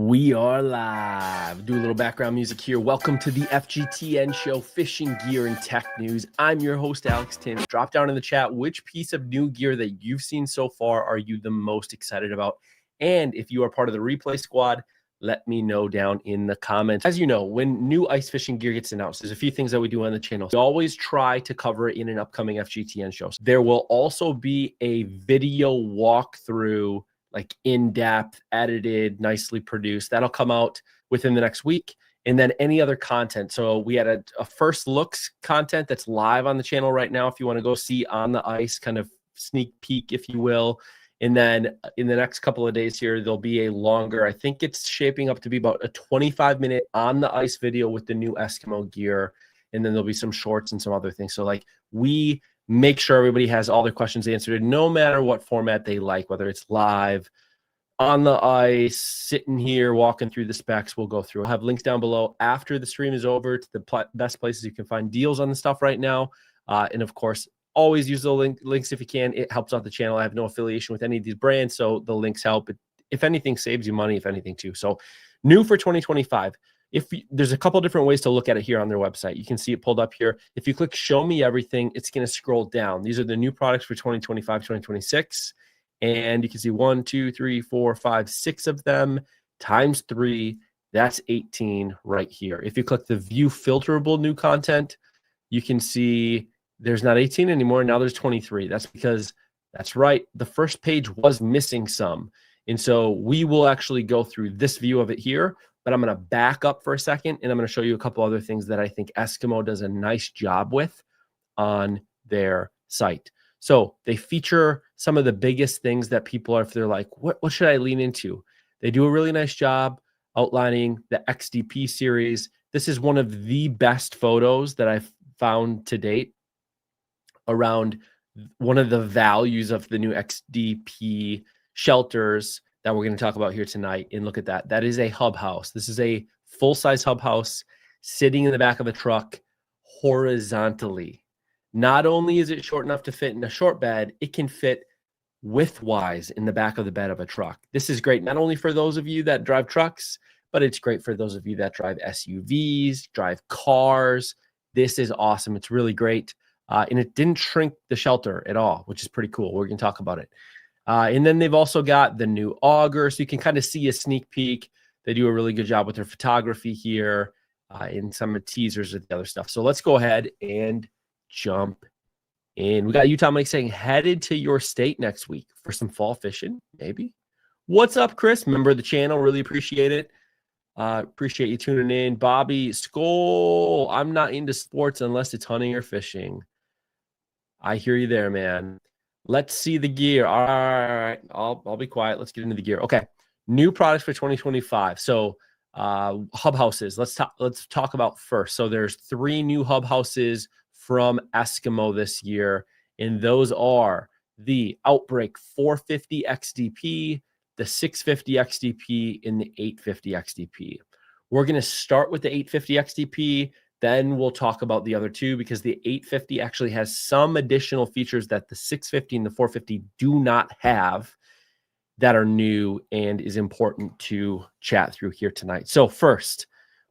We are live. Do a little background music here. Welcome to the FGTN show, Fishing Gear and Tech News. I'm your host, Alex Tim. Drop down in the chat which piece of new gear that you've seen so far are you the most excited about? And if you are part of the replay squad, let me know down in the comments. As you know, when new ice fishing gear gets announced, there's a few things that we do on the channel. We always try to cover it in an upcoming FGTN show. There will also be a video walkthrough, like in-depth, edited, nicely produced. That'll come out within the next week. And then any other content. So we had a first looks content that's live on the channel right now. If you want to go see on the ice, kind of sneak peek, if you will. And then in the next couple of days here, there'll be a longer, I think it's shaping up to be about a 25-minute on the ice video with the new Eskimo gear. And then there'll be some shorts and some other things. So like we make sure everybody has all their questions answered, no matter what format they like, whether it's live, on the ice, sitting here, walking through the specs. We'll go through. I'll have links down below after the stream is over to the best places you can find deals on the stuff right now. And of course, always use the links if you can. It helps out the channel. I have no affiliation with any of these brands, so the links help. If anything, saves you money, if anything, too. So new for 2025. There's a couple different ways to look at it here on their website. You can see it pulled up here. If you click show me everything, it's going to scroll down. These are the new products for 2025, 2026. And you can see 1, 2, 3, 4, 5, 6 of them times 3. That's 18 right here. If you click the view filterable new content, you can see there's not 18 anymore. Now there's 23. That's because that's right. The first page was missing some. And so we will actually go through this view of it here, but I'm going to back up for a second and I'm going to show you a couple other things that I think Eskimo does a nice job with on their site. So they feature some of the biggest things that people are, if they're like, what should I lean into? They do a really nice job outlining the XDP series. This is one of the best photos that I've found to date around one of the values of the new XDP shelters that we're going to talk about here tonight. And look at that. That is a hub house. This is a full-size hub house sitting in the back of a truck horizontally. Not only is it short enough to fit in a short bed, it can fit widthwise in the back of the bed of a truck. This is great not only for those of you that drive trucks, but it's great for those of you that drive SUVs, drive cars. This is awesome. It's really great. And it didn't shrink the shelter at all, which is pretty cool. We're going to talk about it. And then they've also got the new auger, so you can kind of see a sneak peek. They do a really good job with their photography here and some of the teasers of the other stuff. So let's go ahead and jump in. We got Utah Mike saying headed to your state next week for some fall fishing, maybe. What's up, Chris? Member of the channel. Really appreciate it. Appreciate you tuning in. Bobby Skoll, I'm not into sports unless it's hunting or fishing. I hear you there, man. Let's see the gear. All right. I'll be quiet. Let's get into the gear. Okay. New products for 2025. So hub houses. Let's talk about first. So there's 3 new hub houses from Eskimo this year, and those are the Outbreak 450 XDP, the 650 XDP, and the 850 XDP. We're going to start with the 850 XDP, then we'll talk about the other 2 because the 850 actually has some additional features that the 650 and the 450 do not have that are new and is important to chat through here tonight. So first,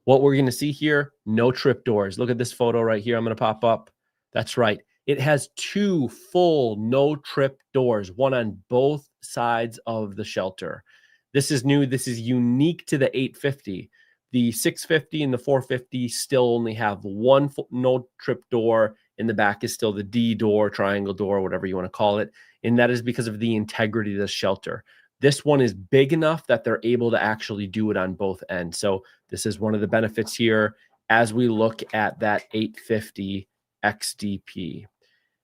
what we're going to see here, no trip doors. Look at this photo right here. I'm going to pop up. That's right. It has 2 full no trip doors, one on both sides of the shelter. This is new. This is unique to the 850. The 650 and the 450 still only have one no trip door. In the back is still the D door, triangle door, whatever you want to call it. And that is because of the integrity of the shelter. This one is big enough that they're able to actually do it on both ends. So this is one of the benefits here as we look at that 850 XDP.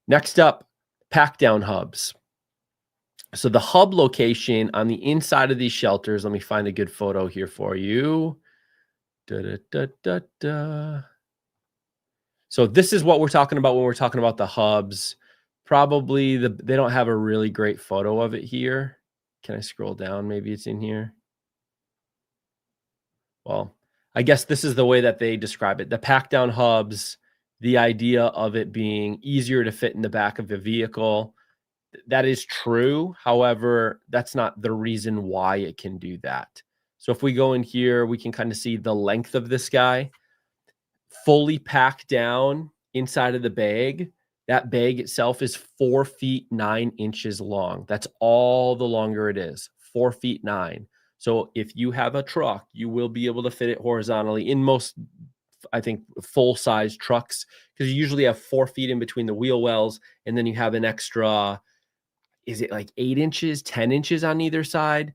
Next up, pack down hubs. So the hub location on the inside of these shelters, let me find a good photo here for you. So this is what we're talking about when we're talking about the hubs. Probably they don't have a really great photo of it here. Can I scroll down? Maybe it's in here. Well, I guess this is the way that they describe it. The pack down hubs, the idea of it being easier to fit in the back of the vehicle. That is true. However, that's not the reason why it can do that. So if we go in here, we can kind of see the length of this guy fully packed down inside of the bag. That bag itself is 4 feet 9 inches long. That's all the longer it is, 4 feet 9. So if you have a truck, you will be able to fit it horizontally in most, I think, full size trucks, because you usually have 4 feet in between the wheel wells, and then you have an extra, is it like 8 inches, 10 inches on either side?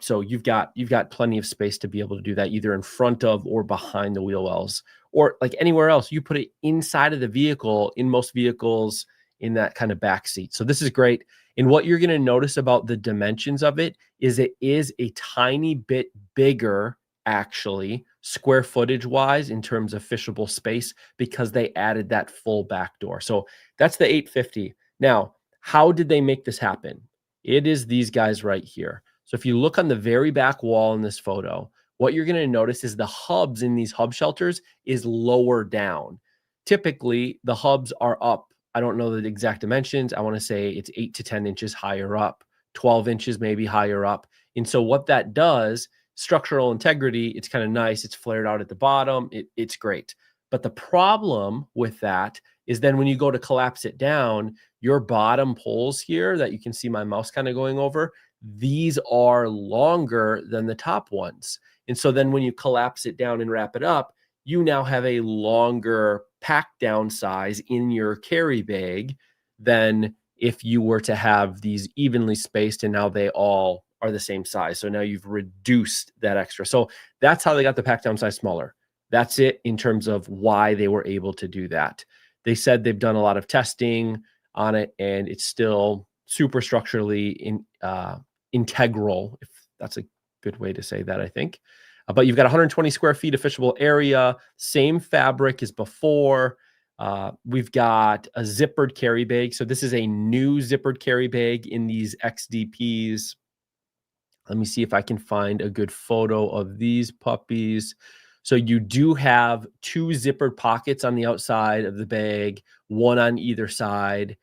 So you've got plenty of space to be able to do that, either in front of or behind the wheel wells, or like anywhere else. You put it inside of the vehicle, in most vehicles, in that kind of back seat. So this is great. And what you're going to notice about the dimensions of it is a tiny bit bigger, actually, square footage wise, in terms of fishable space, because they added that full back door. So that's the 850. Now, how did they make this happen? It is these guys right here. So if you look on the very back wall in this photo, what you're going to notice is the hubs in these hub shelters is lower down. Typically, the hubs are up. I don't know the exact dimensions. I want to say it's 8 to 10 inches higher up, 12 inches maybe higher up. And so what that does, structural integrity, it's kind of nice. It's flared out at the bottom. It's great. But the problem with that is then when you go to collapse it down, your bottom poles here that you can see my mouse kind of going over, these are longer than the top ones. And so then when you collapse it down and wrap it up, you now have a longer pack down size in your carry bag than if you were to have these evenly spaced and now they all are the same size. So now you've reduced that extra. So that's how they got the pack down size smaller. That's it in terms of why they were able to do that. They said they've done a lot of testing on it, and it's still super structurally integral, if that's a good way to say that, I think. But you've got 120 square feet of fishable area, same fabric as before. We've got a zippered carry bag. So this is a new zippered carry bag in these XDPs. Let me see if I can find a good photo of these puppies. So you do have 2 zippered pockets on the outside of the bag, one on either side.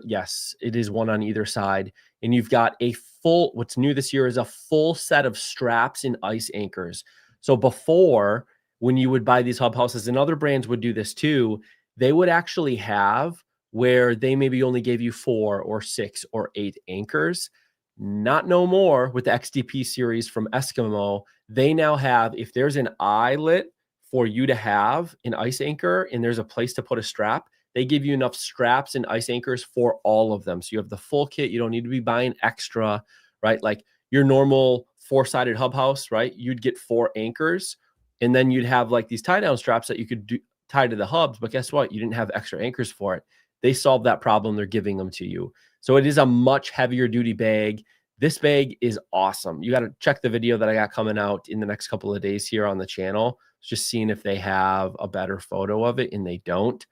Yes, it is one on either side. And you've got a full, what's new this year is a full set of straps and ice anchors. So before, when you would buy these hub houses, and other brands would do this too, they would actually have where they maybe only gave you 4 or 6 or 8 anchors. Not no more with the XDP series from Eskimo. They now have, if there's an eyelet for you to have an ice anchor and there's a place to put a strap, they give you enough straps and ice anchors for all of them. So you have the full kit. You don't need to be buying extra, right? Like your normal 4-sided hub house, right? You'd get 4 anchors, and then you'd have like these tie down straps that you could tie to the hubs. But guess what? You didn't have extra anchors for it. They solved that problem. They're giving them to you. So it is a much heavier duty bag. This bag is awesome. You got to check the video that I got coming out in the next couple of days here on the channel. Just seeing if they have a better photo of it, and they don't.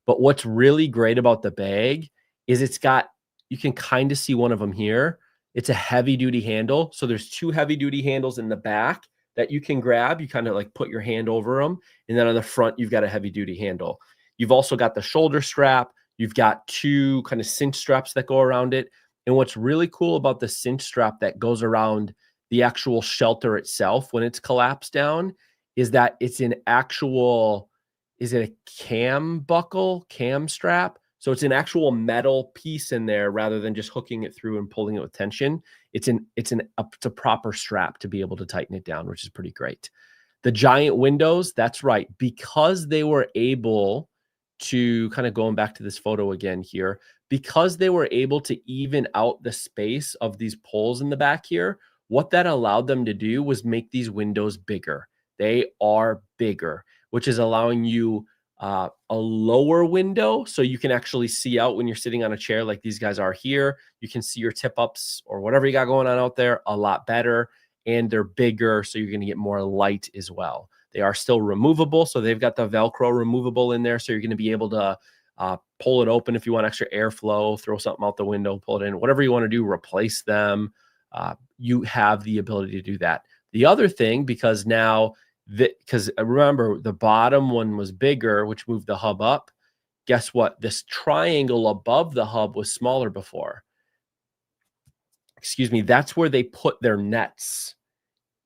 But what's really great about the bag is it's got, you can kind of see one of them here. It's a heavy duty handle. So there's 2 heavy duty handles in the back that you can grab. You kind of like put your hand over them. And then on the front, you've got a heavy duty handle. You've also got the shoulder strap. You've got 2 kind of cinch straps that go around it. And what's really cool about the cinch strap that goes around the actual shelter itself when it's collapsed down is that it's an actual, is it a cam strap? So it's an actual metal piece in there rather than just hooking it through and pulling it with tension. It's a proper strap to be able to tighten it down, which is pretty great. The giant windows, that's right. Because they were able to, kind of going back to this photo again here, because they were able to even out the space of these poles in the back here, what that allowed them to do was make these windows bigger. They are bigger, which is allowing you a lower window so you can actually see out when you're sitting on a chair like these guys are here. You can see your tip ups or whatever you got going on out there a lot better, and they're bigger, so you're going to get more light as well. They are still removable, so they've got the Velcro removable in there, so you're going to be able to pull it open if you want extra airflow, throw something out the window, pull it in, whatever you want to do, replace them. You have the ability to do that. The other thing, because now, because remember, the bottom one was bigger, which moved the hub up. Guess what? This triangle above the hub was smaller before. Excuse me. That's where they put their nets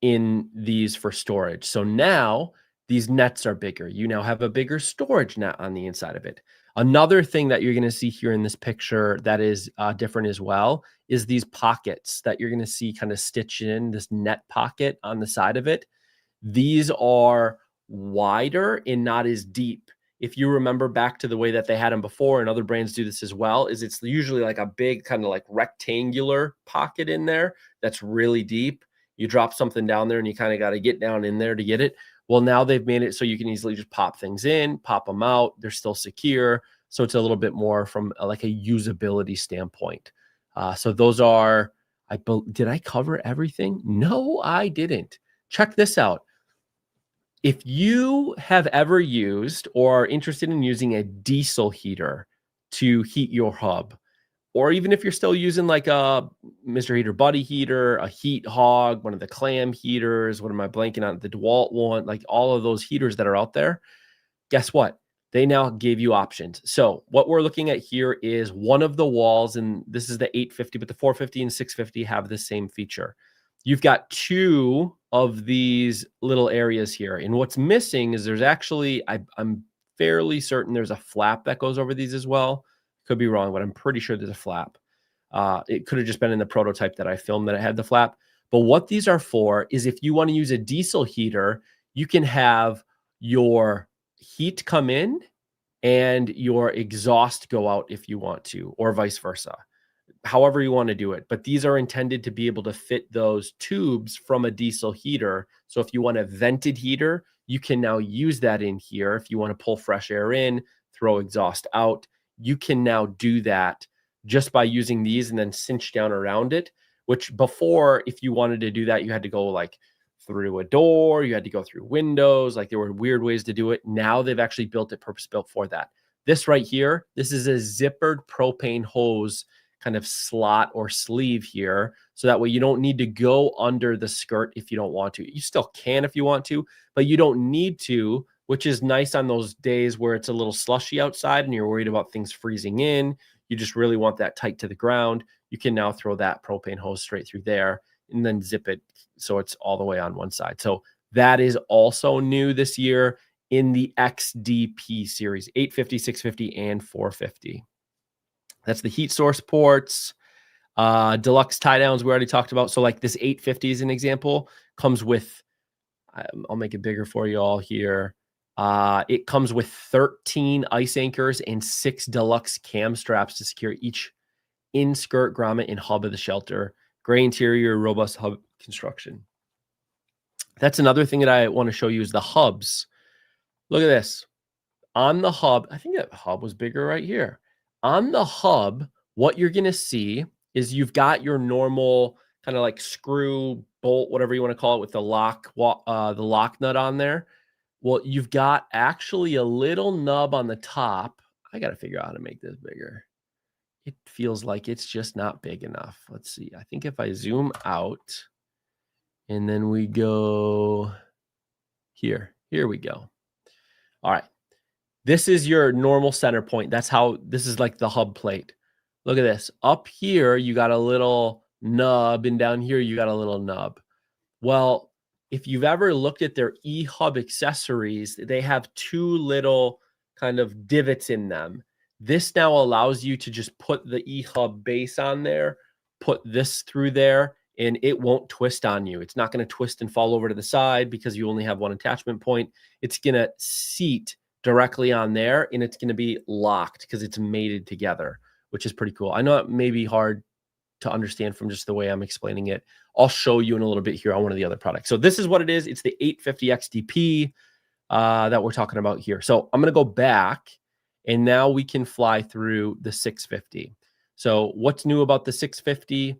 in these for storage. So now these nets are bigger. You now have a bigger storage net on the inside of it. Another thing that you're going to see here in this picture that is different as well is these pockets that you're going to see kind of stitched in, this net pocket on the side of it. These are wider and not as deep. If you remember back to the way that they had them before, and other brands do this as well, is it's usually like a big kind of like rectangular pocket in there that's really deep. You drop something down there and you kind of got to get down in there to get it. Well, now they've made it so you can easily just pop things in, pop them out. They're still secure. So it's a little bit more from like a usability standpoint. So those are, did I cover everything? No, I didn't. Check this out. If you have ever used or are interested in using a diesel heater to heat your hub, or even if you're still using like a Mr. Heater Buddy heater, a Heat Hog, one of the Clam heaters, what am I blanking on? The DeWalt one, like all of those heaters that are out there, guess what? They now gave you options. So what we're looking at here is one of the walls, and this is the 850, but the 450 and 650 have the same feature. You've got two of these little areas here. And what's missing is there's actually, I'm fairly certain there's a flap that goes over these as well. Could be wrong, but I'm pretty sure there's a flap. It could have just been in the prototype that I filmed that it had the flap. But what these are for is if you want to use a diesel heater, you can have your heat come in and your exhaust go out if you want to, or vice versa. However you want to do it. But these are intended to be able to fit those tubes from a diesel heater. So if you want a vented heater, you can now use that in here. If you want to pull fresh air in, throw exhaust out, you can now do that just by using these and then cinch down around it, which before, if you wanted to do that, you had to go like through a door, you had to go through windows, like there were weird ways to do it. Now they've actually built it purpose-built for that. This right here, this is a zippered propane hose kind of slot or sleeve here. So that way you don't need to go under the skirt if you don't want to. You still can if you want to, but you don't need to, which is nice on those days where it's a little slushy outside and you're worried about things freezing in. You just really want that tight to the ground. You can now throw that propane hose straight through there and then zip it so it's all the way on one side. So that is also new this year in the XDP series, 850, 650, and 450. That's the heat source ports. Deluxe tie downs we already talked about. So like this 850 is an example, comes with, I'll make it bigger for you all here. It comes with 13 ice anchors and 6 deluxe cam straps to secure each in-skirt, grommet, and hub of the shelter. Gray interior, robust hub construction. That's another thing that I want to show you is the hubs. Look at this. On the hub, I think that hub was bigger right here. On the hub, what you're going to see is you've got your normal kind of like screw, bolt, whatever you want to call it, with the lock nut on there. Well, you've got actually a little nub on the top. I got to figure out how to make this bigger. It feels like it's just not big enough. Let's see. I think if I zoom out and then we go here we go. All right. This is your normal center point. That's how this is like the hub plate. Look at this. Up here, you got a little nub, and down here, you got a little nub. Well, if you've ever looked at their e-hub accessories, they have 2 little kind of divots in them. This now allows you to just put the e-hub base on there, put this through there, and it won't twist on you. It's not going to twist and fall over to the side because you only have one attachment point. It's going to seat directly on there, and it's going to be locked because it's mated together, which is pretty cool. I know it may be hard to understand from just the way I'm explaining it. I'll show you in a little bit here on one of the other products. So this is what it is. It's the 850 XDP that we're talking about here. So I'm going to go back, and now we can fly through the 650. So what's new about the 650?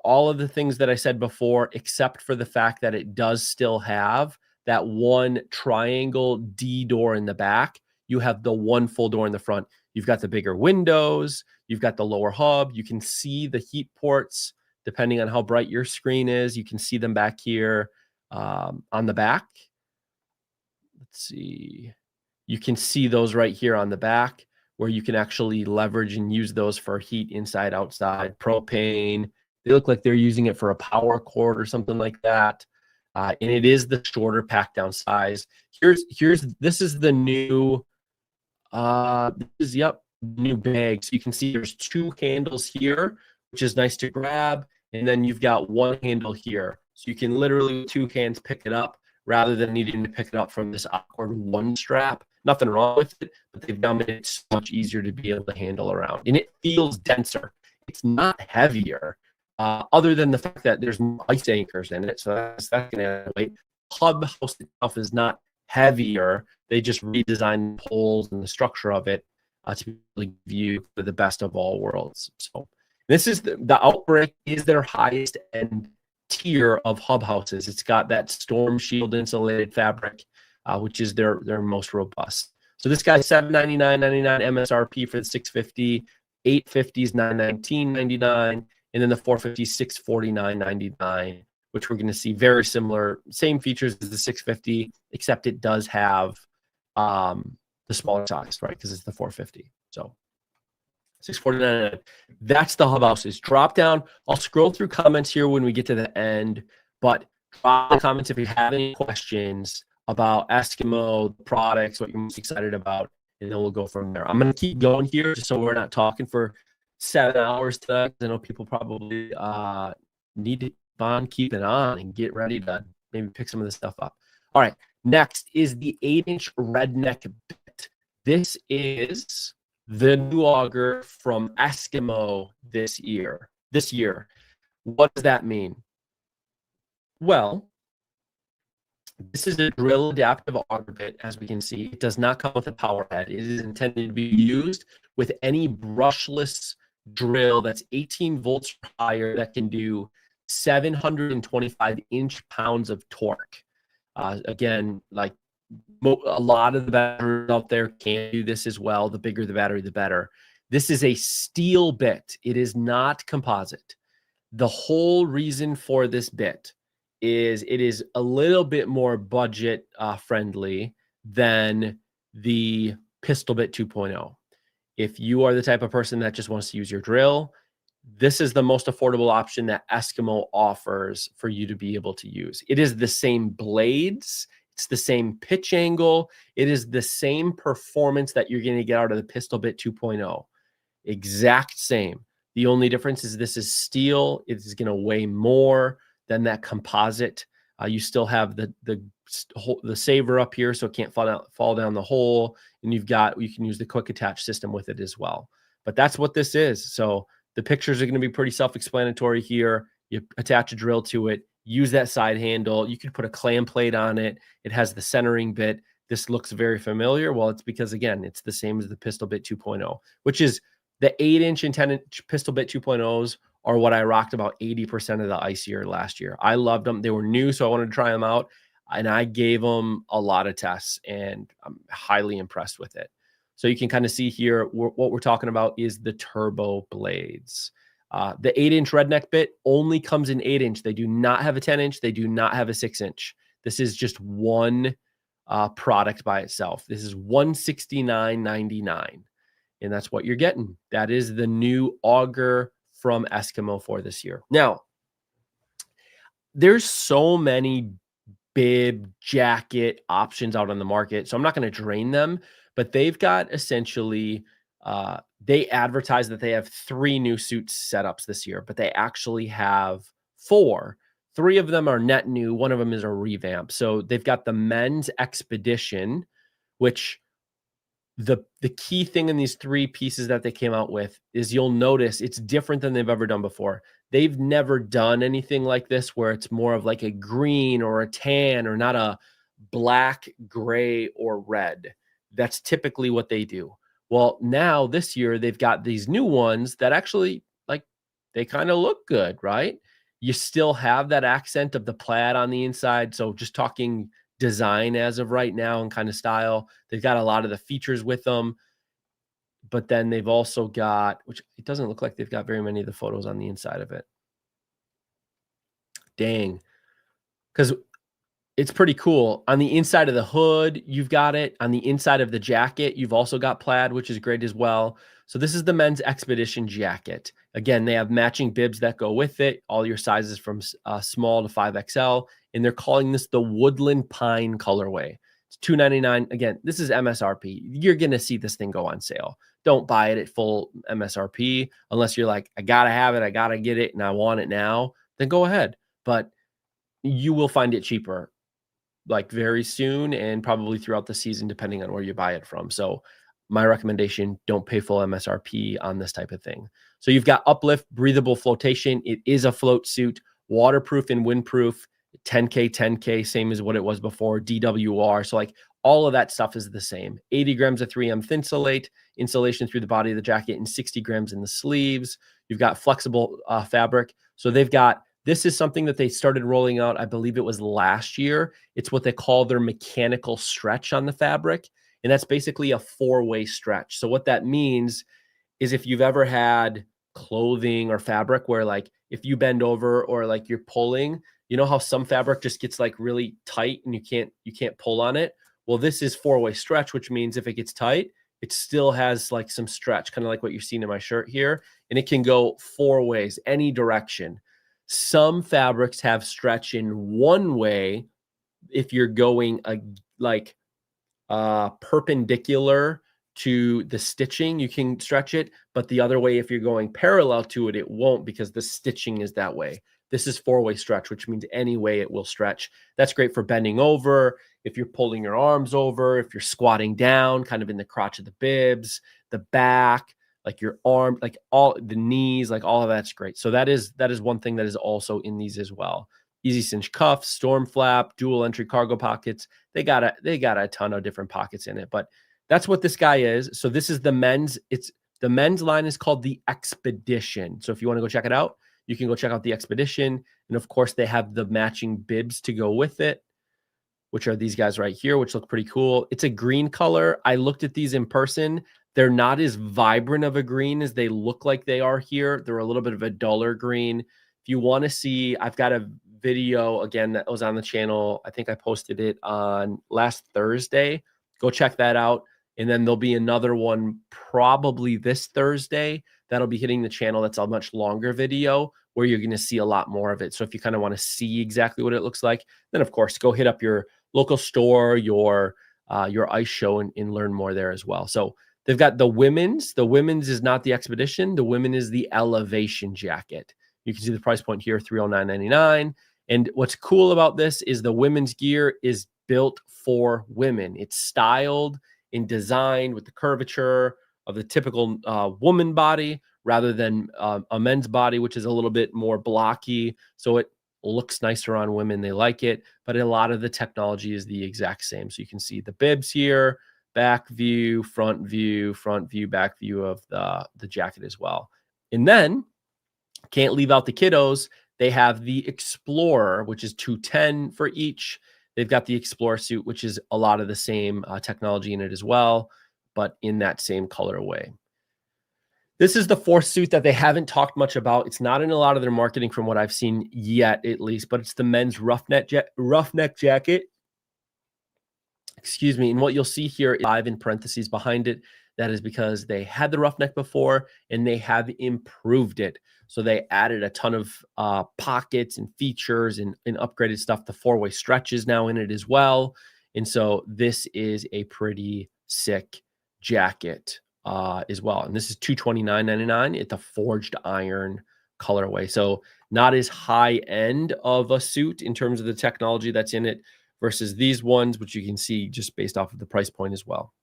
All of the things that I said before, except for the fact that it does still have that one triangle D door in the back. You have the one full door in the front. You've got the bigger windows. You've got the lower hub. You can see the heat ports depending on how bright your screen is. You can see them back here on the back. Let's see. You can see those right here on the back where you can actually leverage and use those for heat inside, outside, propane. They look like they're using it for a power cord or something like that. And it is the shorter pack down size. This is the new, new bag. So you can see there's two handles here, which is nice to grab. And then you've got one handle here. So you can literally with two hands pick it up rather than needing to pick it up from this awkward one strap. Nothing wrong with it, but they've done it so much easier to be able to handle around. And it feels denser. It's not heavier, other than the fact that there's ice anchors in it. So that's going to add weight. Clubhouse itself is not heavier. They just redesigned the poles and the structure of it to really give you the best of all worlds. So this is the Outbreak is their highest end tier of hub houses. It's got that storm shield insulated fabric, which is their most robust. So this guy's $799.99 MSRP for the 650, 850 is $919.99, and then the 450 is $649.99, which we're going to see very similar, same features as the 650, except it does have the smaller size, right? Because it's the 450. So $649.99. That's the hub houses. Drop down. I'll scroll through comments here when we get to the end, but drop in the comments if you have any questions about Eskimo products, what you're most excited about, and then we'll go from there. I'm going to keep going here just so we're not talking for 7 hours today. I know people probably need to keep it on and get ready to maybe pick some of this stuff up. All right, next is the 8-inch redneck bit. This is the new auger from Eskimo this year. What does that mean? Well, this is a drill adaptive auger bit, as we can see. It does not come with a power head. It is intended to be used with any brushless drill that's 18 volts or higher that can do 725 inch-pounds of torque. Again, like a lot of the batteries out there can do this as well. The bigger the battery, the better. This is a steel bit. It is not composite. The whole reason for this bit is it is a little bit more budget friendly than the Pistol Bit 2.0. If you are the type of person that just wants to use your drill, this is the most affordable option that Eskimo offers for you to be able to use. It is the same blades. It's the same pitch angle. It is the same performance that you're going to get out of the Pistol Bit 2.0. Exact same. The only difference is this is steel. It is going to weigh more than that composite. You still have the saver up here, so it can't fall down the hole. And you can use the quick attach system with it as well. But that's what this is. So the pictures are going to be pretty self-explanatory here. You attach a drill to it, use that side handle. You could put a clam plate on it. It has the centering bit. This looks very familiar. Well, it's because, again, it's the same as the Pistol Bit 2.0, which is the 8-inch and 10-inch Pistol Bit 2.0s are what I rocked about 80% of the ice year last year. I loved them. They were new, so I wanted to try them out, and I gave them a lot of tests, and I'm highly impressed with it. So you can kind of see here what we're talking about is the turbo blades. The 8-inch redneck bit only comes in 8-inch. They do not have a 10-inch. They do not have a 6-inch. This is just one product by itself. This is $169.99, and that's what you're getting. That is the new auger from Eskimo for this year. Now, there's so many bib jacket options out on the market, so I'm not going to drain them, but they've got essentially, they advertise that they have 3 new suit setups this year, but they actually have 4. 3 of them are net new. 1 of them is a revamp. So they've got the men's Expedition, which the key thing in these 3 pieces that they came out with is you'll notice it's different than they've ever done before. They've never done anything like this where it's more of like a green or a tan or not a black, gray, or red. That's typically what they do. Well, now this year they've got these new ones that actually, like, they kind of look good, right? You still have that accent of the plaid on the inside. So just talking design as of right now and kind of style, they've got a lot of the features with them, but then they've also got, which it doesn't look like they've got very many of the photos on the inside of it. Dang. Because it's pretty cool. On the inside of the hood, you've got it. On the inside of the jacket, you've also got plaid, which is great as well. So this is the men's Expedition jacket. Again, they have matching bibs that go with it, all your sizes from small to 5XL, and they're calling this the Woodland Pine colorway. It's $2.99. Again, this is MSRP. You're going to see this thing go on sale. Don't buy it at full MSRP unless you're like, I got to have it, I got to get it, and I want it now. Then go ahead. But you will find it cheaper like very soon and probably throughout the season, depending on where you buy it from. So my recommendation, don't pay full MSRP on this type of thing. So you've got uplift, breathable flotation. It is a float suit, waterproof and windproof, 10K, same as what it was before, DWR. So like all of that stuff is the same. 80 grams of 3M Thinsulate, insulation through the body of the jacket, and 60 grams in the sleeves. You've got flexible fabric. So they've got, this is something that they started rolling out, I believe it was last year. It's what they call their mechanical stretch on the fabric. And that's basically a 4-way stretch. So what that means is if you've ever had clothing or fabric where like if you bend over or like you're pulling, you know how some fabric just gets like really tight and you can't pull on it? Well, this is 4-way stretch, which means if it gets tight, it still has like some stretch, kind of like what you're seeing in my shirt here. And it can go 4 ways, any direction. Some fabrics have stretch in 1 way if you're going perpendicular to the stitching, you can stretch it, but the other way, if you're going parallel to it, it won't because the stitching is that way. This is 4-way stretch, which means any way it will stretch. That's great for bending over, if you're pulling your arms over, if you're squatting down, kind of in the crotch of the bibs, the back, like your arm, like all the knees, like all of that's great. So that is one thing that is also in these as well. Easy cinch cuffs, storm flap, dual entry cargo pockets. They got a ton of different pockets in it, but that's what this guy is. So this is the men's. The men's line is called the Expedition. So if you want to go check it out, you can go check out the Expedition. And of course, they have the matching bibs to go with it, which are these guys right here, which look pretty cool. It's a green color. I looked at these in person. They're not as vibrant of a green as they look like they are here. They're a little bit of a duller green. If you want to see, I've got a video again that was on the channel. I think I posted it on last Thursday. Go check that out. And then there'll be another one probably this Thursday that'll be hitting the channel. That's a much longer video where you're going to see a lot more of it. So if you kind of want to see exactly what it looks like, then of course go hit up your local store, your ice show, and learn more there as well. So they've got the women's. The women's is not the Expedition. The women is the Elevation jacket. You can see the price point here, $309.99. And what's cool about this is the women's gear is built for women. It's styled and designed with the curvature of the typical woman body rather than a men's body, which is a little bit more blocky. So it looks nicer on women. They like it, but a lot of the technology is the exact same. So you can see the bibs here, back view, front view, back view of the jacket as well. And then can't leave out the kiddos. They have the Explorer, which is $210 for each. They've got the Explorer suit, which is a lot of the same technology in it as well, but in that same colorway. This is the 4th suit that they haven't talked much about. It's not in a lot of their marketing from what I've seen yet, at least, but it's the men's roughneck jacket. Excuse me. And what you'll see here is 5 in parentheses behind it. That is because they had the roughneck before and they have improved it. So they added a ton of pockets and features and upgraded stuff. The 4-way stretch is now in it as well. And so this is a pretty sick jacket as well. And this is $229.99. It's a forged iron colorway. So not as high end of a suit in terms of the technology that's in it versus these ones, which you can see just based off of the price point as well.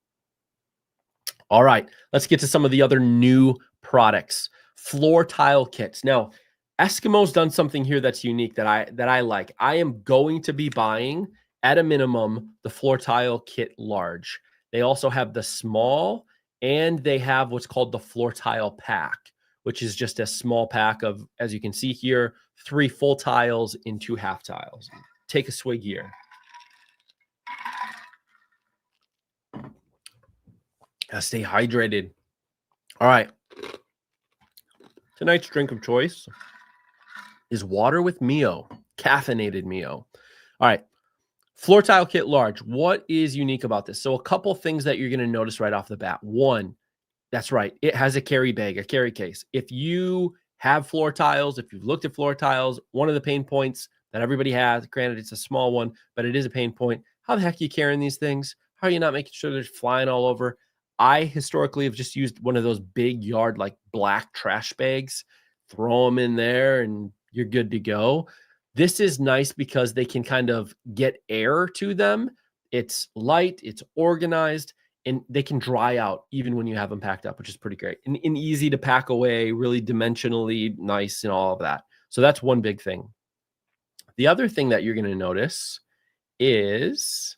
All right, let's get to some of the other new products. Floor tile kits. Now, Eskimo's done something here that's unique that I like. I am going to be buying, at a minimum, the floor tile kit large. They also have the small, and they have what's called the floor tile pack, which is just a small pack of, as you can see here, 3 full tiles and 2 half tiles. Take a swig here. Gotta stay hydrated. All right. Tonight's drink of choice is water with Mio, caffeinated Mio. All right. Floor tile kit large. What is unique about this? So a couple things that you're going to notice right off the bat. One, That's right. It has a carry bag, a carry case. If you have floor tiles, if you've looked at floor tiles, one of the pain points that everybody has, granted it's a small one, but it is a pain point. How the heck are you carrying these things? How are you not making sure they're flying all over? I historically have just used one of those big yard, like black trash bags, throw them in there and you're good to go. This is nice because they can kind of get air to them. It's light, it's organized, and they can dry out even when you have them packed up, which is pretty great and easy to pack away, really dimensionally nice and all of that. So that's one big thing. The other thing that you're going to notice is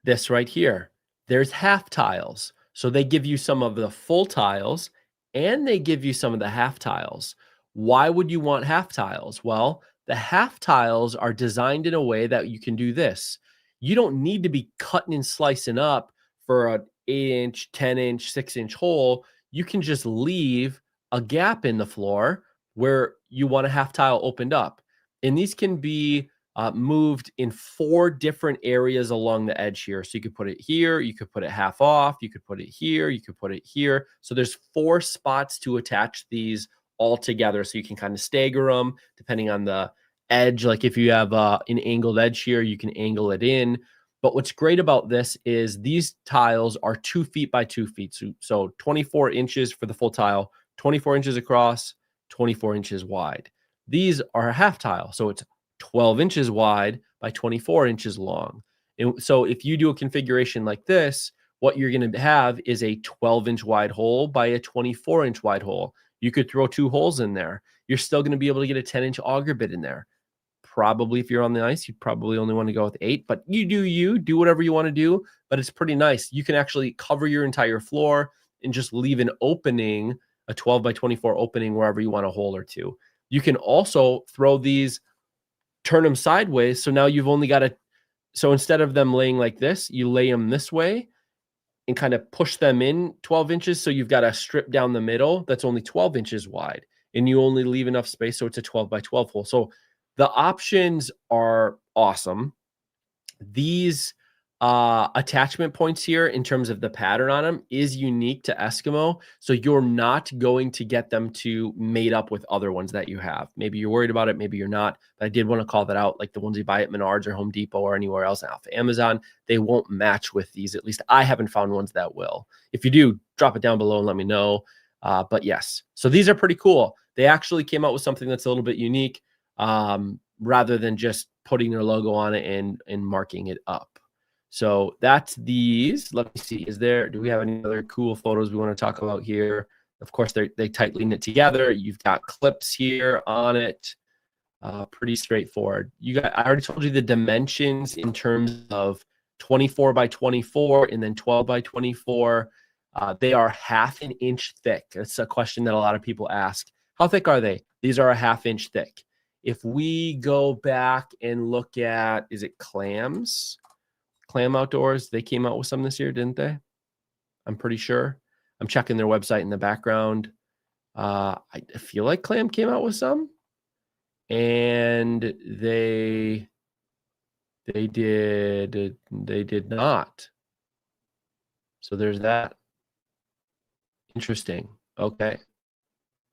this right here. There's half tiles. So they give you some of the full tiles and they give you some of the half tiles. Why would you want half tiles? Well, the half tiles are designed in a way that you can do this. You don't need to be cutting and slicing up for an 8-inch, 10-inch, 6-inch hole. You can just leave a gap in the floor where you want a half tile opened up. And these can be moved in 4 different areas along the edge here. So you could put it here, you could put it half off, you could put it here, you could put it here. So there's 4 spots to attach these all together. So you can kind of stagger them depending on the edge. Like if you have an angled edge here, you can angle it in. But what's great about this is these tiles are 2 feet by 2 feet. So 24 inches for the full tile, 24 inches across, 24 inches wide. These are a half tile. So it's 12 inches wide by 24 inches long. And so if you do a configuration like this, what you're going to have is a 12-inch wide hole by a 24-inch wide hole. You could throw 2 holes in there. You're still going to be able to get a 10-inch auger bit in there. Probably if you're on the ice, you'd probably only want to go with 8, but you do whatever you want to do, but it's pretty nice. You can actually cover your entire floor and just leave an opening, a 12 by 24 opening wherever you want a hole or 2. You can also throw these, turn them sideways. So now you've only got so instead of them laying like this, you lay them this way and kind of push them in 12 inches. So you've got a strip down the middle that's only 12 inches wide and you only leave enough space. So it's a 12 by 12 hole. So the options are awesome. These attachment points here in terms of the pattern on them is unique to Eskimo. So you're not going to get them to mate up with other ones that you have. Maybe you're worried about it. Maybe you're not. But I did want to call that out. Like the ones you buy at Menards or Home Depot or anywhere else off Amazon, they won't match with these. At least I haven't found ones that will. If you do, drop it down below and let me know. But yes, so these are pretty cool. They actually came out with something that's a little bit unique rather than just putting their logo on it and marking it up. So that's these. Let me see. Do we have any other cool photos we want to talk about here? Of course, they tightly knit together. You've got clips here on it. Pretty straightforward. I already told you the dimensions in terms of 24 by 24 and then 12 by 24. They are 1/2 inch thick. That's a question that a lot of people ask. How thick are they? These are a 1/2 inch thick. If we go back and look at, is it Clam Outdoors? They came out with some this year, didn't they? I'm pretty sure. I'm checking their website in the background. I feel like Clam came out with some, and they did not. So there's that. Interesting. Okay.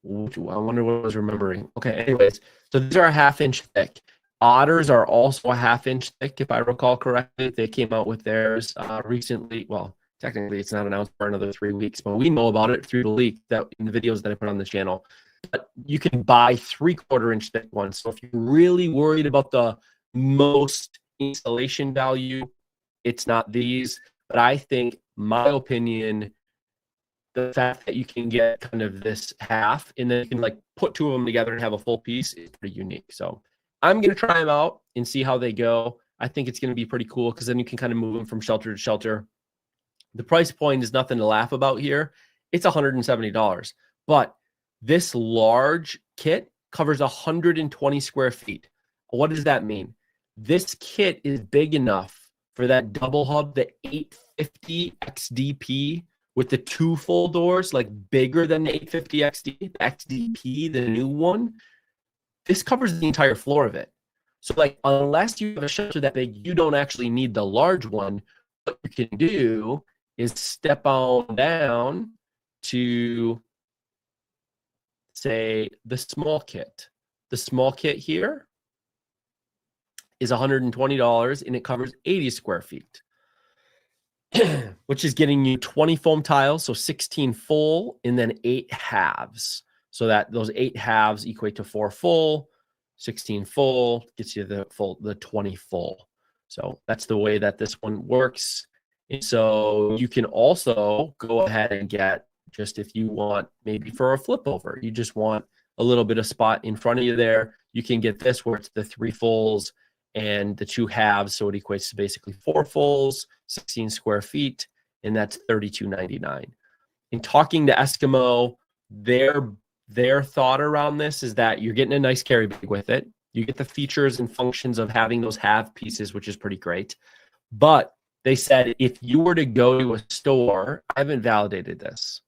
I wonder what I was remembering. Okay, anyways, so these are a 1/2 inch thick. Otters are also a 1/2 inch thick, if I recall correctly. They came out with theirs recently. Well, technically it's not announced for another 3 weeks, but we know about it through the leak that in the videos that I put on the channel. But you can buy 3/4 inch thick ones. So if you're really worried about the most installation value, it's not these. But I think, my opinion, the fact that you can get kind of this half and then you can like put 2 of them together and have a full piece is pretty unique. So I'm going to try them out and see how they go. I think it's going to be pretty cool because then you can kind of move them from shelter to shelter. The price point is nothing to laugh about here. It's $170, but this large kit covers 120 square feet. What does that mean? This kit is big enough for that double hub, the 850 XDP, with the 2 full doors, like bigger than the 850 XDP, the new one. This covers the entire floor of it. So like, unless you have a shelter that big, you don't actually need the large one. What you can do is step on down to, say, the small kit. The small kit here is $120 and it covers 80 square feet, which is getting you 20 foam tiles, so 16 full, and then 8 halves. So that those 8 halves equate to 4 full, 16 full, gets you the 20 full. So that's the way that this one works. And so you can also go ahead and get, just if you want, maybe for a flip over, you just want a little bit of spot in front of you there, you can get this where it's the 3 fulls and the 2 halves. So it equates to basically 4 fulls, 16 square feet, and that's $32.99. In talking to Eskimo, their thought around this is that you're getting a nice carry bag with it. You get the features and functions of having those half pieces, which is pretty great. But they said if you were to go to a store, I haven't validated this.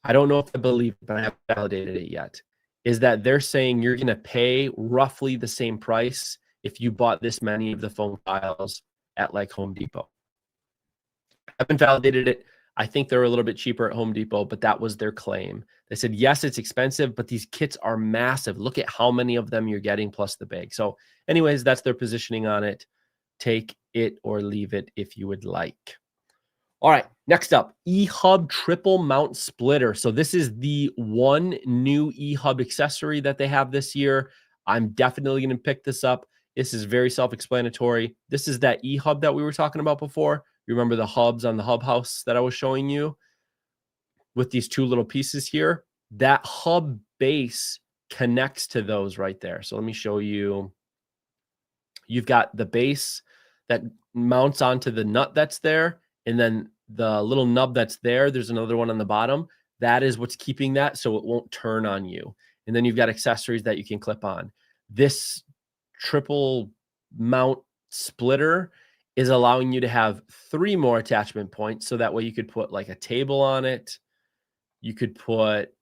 I don't know if I believe it, but I haven't validated it yet, is that they're saying you're going to pay roughly the same price if you bought this many of the foam tiles at like Home Depot. I haven't validated it. I think they're a little bit cheaper at Home Depot, but that was their claim. They said, yes, it's expensive, but these kits are massive. Look at how many of them you're getting plus the bag. So anyways, that's their positioning on it. Take it or leave it if you would like. All right, next up, eHub triple mount splitter. So this is the one new eHub accessory that they have this year. I'm definitely going to pick this up. This is very self-explanatory. This is that eHub that we were talking about before. You remember the hubs on the hub house that I was showing you with these 2 little pieces here? That hub base connects to those right there. So let me show you. You've got the base that mounts onto the nut that's there, and then the little nub that's there, there's another one on the bottom. That is what's keeping that so it won't turn on you. And then you've got accessories that you can clip on. This triple mount splitter is allowing you to have 3 more attachment points. So that way you could put like a table on it. You could put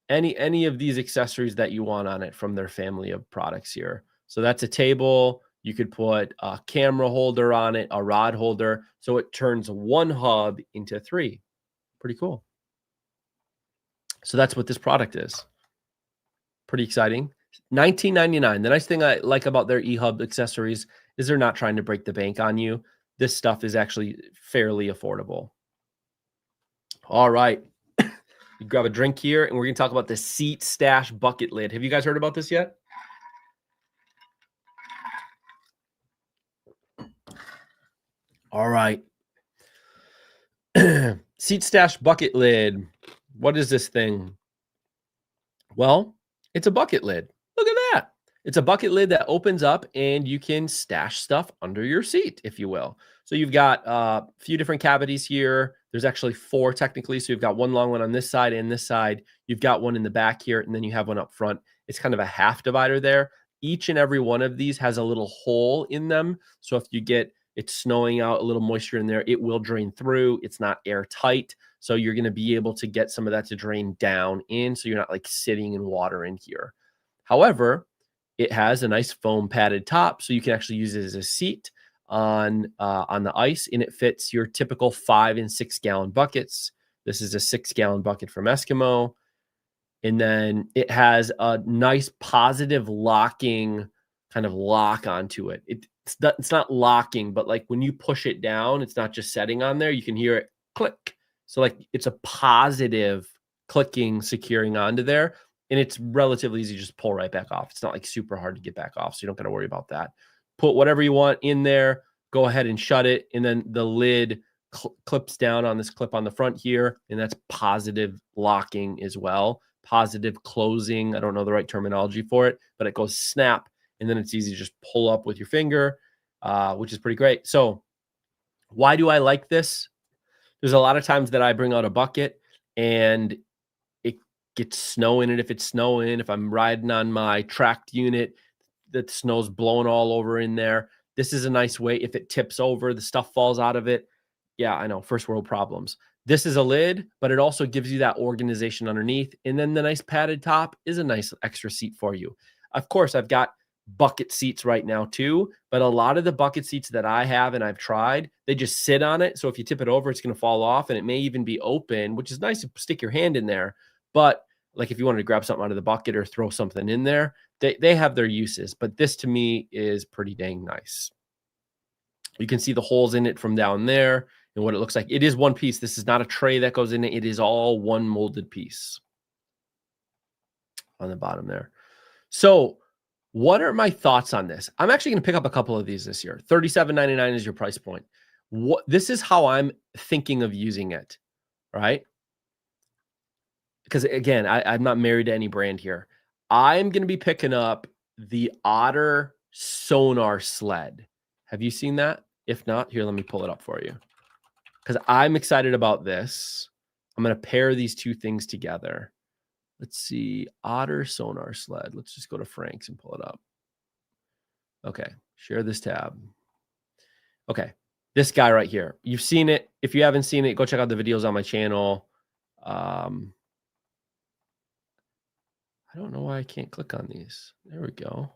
any of these accessories that you want on it from their family of products here. So that's a table. You could put a camera holder on it, a rod holder. So it turns 1 hub into 3. Pretty cool. So that's what this product is. Pretty exciting. $19.99. The nice thing I like about their eHub accessories is they're not trying to break the bank on you. This stuff is actually fairly affordable. All right. You grab a drink here, and we're going to talk about the Seat Stash bucket lid. Have you guys heard about this yet? All right. Seat Stash bucket lid. What is this thing? Well, it's a bucket lid. Look at that. It's a bucket lid that opens up and you can stash stuff under your seat, if you will. So you've got a few different cavities here. There's actually 4 technically. So you've got one long one on this side and this side. You've got one in the back here, and then you have one up front. It's kind of a half divider there. Each and every one of these has a little hole in them. So if you get it's snowing out, a little moisture in there, it will drain through. It's not airtight. So you're going to be able to get some of that to drain down in. So you're not like sitting in water in here. However, it has a nice foam padded top. So you can actually use it as a seat on the ice, and it fits your typical 5 and 6 gallon buckets. This is a 6 gallon bucket from Eskimo. And then it has a nice positive locking kind of lock onto it. It's not locking, but like when you push it down, it's not just setting on there. You can hear it click. So like it's a positive clicking, securing onto there. And it's relatively easy to just pull right back off. It's not like super hard to get back off. So you don't got to worry about that. Put whatever you want in there, go ahead and shut it. And then the lid clips down on this clip on the front here. And that's positive locking as well. Positive closing. I don't know the right terminology for it, but it goes snap. And then it's easy to just pull up with your finger, which is pretty great. So why do I like this? There's a lot of times that I bring out a bucket and it gets snow in it. If it's snowing, if I'm riding on my tracked unit, the snow's blowing all over in there. This is a nice way. If it tips over, the stuff falls out of it. Yeah, I know, first world problems. This is a lid, but it also gives you that organization underneath. And then the nice padded top is a nice extra seat for you. Of course, I've got bucket seats right now too, but a lot of the bucket seats that I have and I've tried, they just sit on it. So if you tip it over, it's going to fall off, and it may even be open, which is nice to stick your hand in there. But like if you wanted to grab something out of the bucket or throw something in there, they have their uses. But this to me is pretty dang nice. You can see the holes in it from down there and what it looks like. It is one piece. This is not a tray that goes in it. It is all one molded piece on the bottom there. So what are my thoughts on this? I'm actually going to pick up a couple of these this year. $37.99 is your price point. This is how I'm thinking of using it, right? Because again, I'm not married to any brand here. I'm going to be picking up the Otter sonar sled. Have you seen that? If not, here, let me pull it up for you. Because I'm excited about this. I'm going to pair these two things together. Let's see. Otter sonar sled. Let's just go to Frank's and pull it up. Okay. Share this tab. Okay. This guy right here. You've seen it. If you haven't seen it, go check out the videos on my channel. I don't know why I can't click on these. There we go.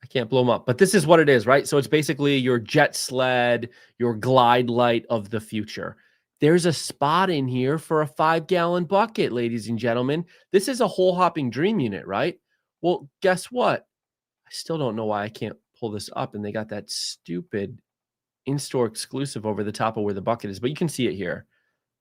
I can't blow them up, but this is what it is, right? So it's basically your jet sled, your glide light of the future. There's a spot in here for a 5-gallon bucket, ladies and gentlemen. This is a hole hopping dream unit, right? Well, guess what? I still don't know why I can't pull this up, and they got that stupid in-store exclusive over the top of where the bucket is, but you can see it here.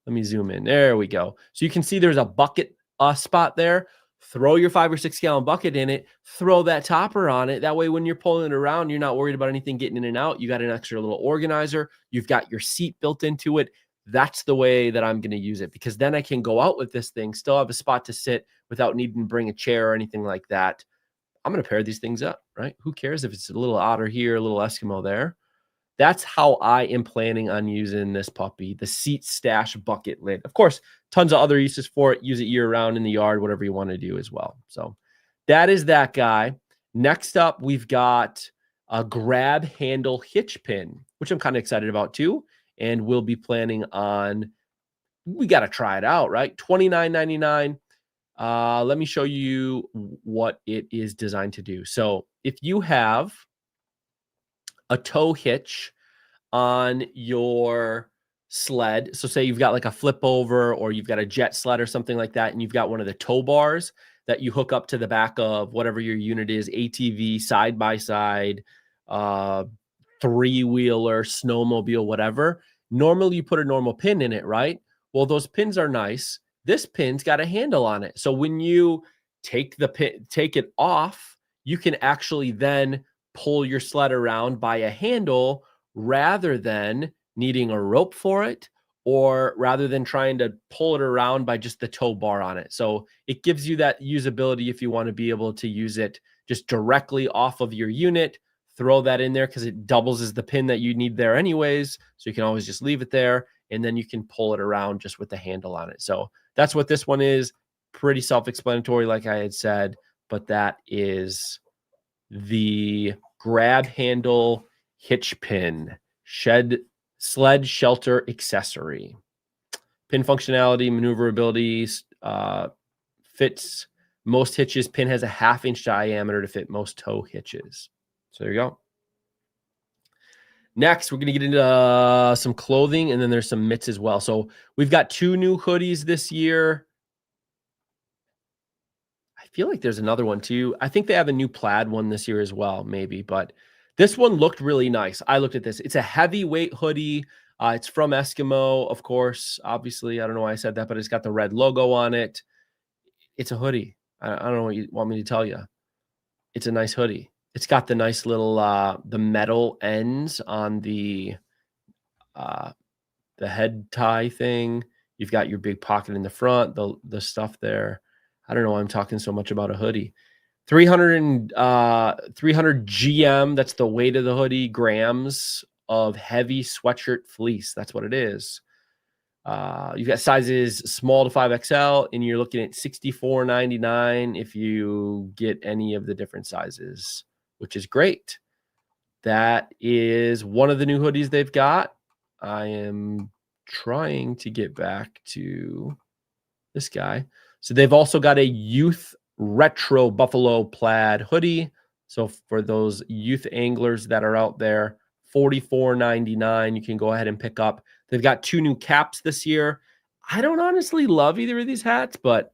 Let me zoom in. There we go. So you can see there's a bucket spot there. Throw your 5 or 6 gallon bucket in it, throw that topper on it. That way, when you're pulling it around, you're not worried about anything getting in and out. You got an extra little organizer. You've got your seat built into it. That's the way that I'm going to use it, because then I can go out with this thing, still have a spot to sit without needing to bring a chair or anything like that. I'm going to pair these things up, right? Who cares if it's a little Otter here, a little Eskimo there? That's how I am planning on using this puppy, the seat stash bucket lid. Of course, tons of other uses for it. Use it year round in the yard, whatever you want to do as well. So that is that guy. Next up, we've got a grab handle hitch pin, which I'm kind of excited about too. And we'll be planning on, we got to try it out, right? $29.99. Let me show you what it is designed to do. So if you have a tow hitch on your sled, so say you've got like a flip over or you've got a jet sled or something like that, and you've got one of the tow bars that you hook up to the back of whatever your unit is, ATV, side by side, 3-wheeler, snowmobile, whatever. Normally you put a normal pin in it, right? Well, those pins are nice. This pin's got a handle on it. So when you take the pin, take it off, you can actually then pull your sled around by a handle rather than needing a rope for it, or rather than trying to pull it around by just the tow bar on it. So it gives you that usability if you want to be able to use it just directly off of your unit. Throw that in there because it doubles as the pin that you need there anyways. So you can always just leave it there, and then you can pull it around just with the handle on it. So that's what this one is. Pretty self-explanatory, like I had said, but that is the grab handle hitch pin sled shelter accessory. Pin functionality, maneuverability, fits most hitches. Pin has a 1/2 inch diameter to fit most tow hitches. So there you go. Next, we're going to get into some clothing, and then there's some mitts as well. So we've got 2 new hoodies this year. I feel like there's another one too. I think they have a new plaid one this year as well, maybe, but this one looked really nice. I looked at this. It's a heavyweight hoodie. It's from Eskimo, of course. Obviously, I don't know why I said that, but it's got the red logo on it. It's a hoodie. I don't know what you want me to tell you. It's a nice hoodie. It's got the nice little the metal ends on the head tie thing. You've got your big pocket in the front, the stuff there. I don't know why I'm talking so much about a hoodie. 300 GM, that's the weight of the hoodie, grams of heavy sweatshirt fleece. That's what it is. You've got sizes small to 5XL, and you're looking at $64.99 if you get any of the different sizes, which is great. That is one of the new hoodies they've got. I am trying to get back to this guy. So they've also got a youth retro buffalo plaid hoodie. So for those youth anglers that are out there, $44.99, you can go ahead and pick up. They've got 2 new caps this year. I don't honestly love either of these hats, but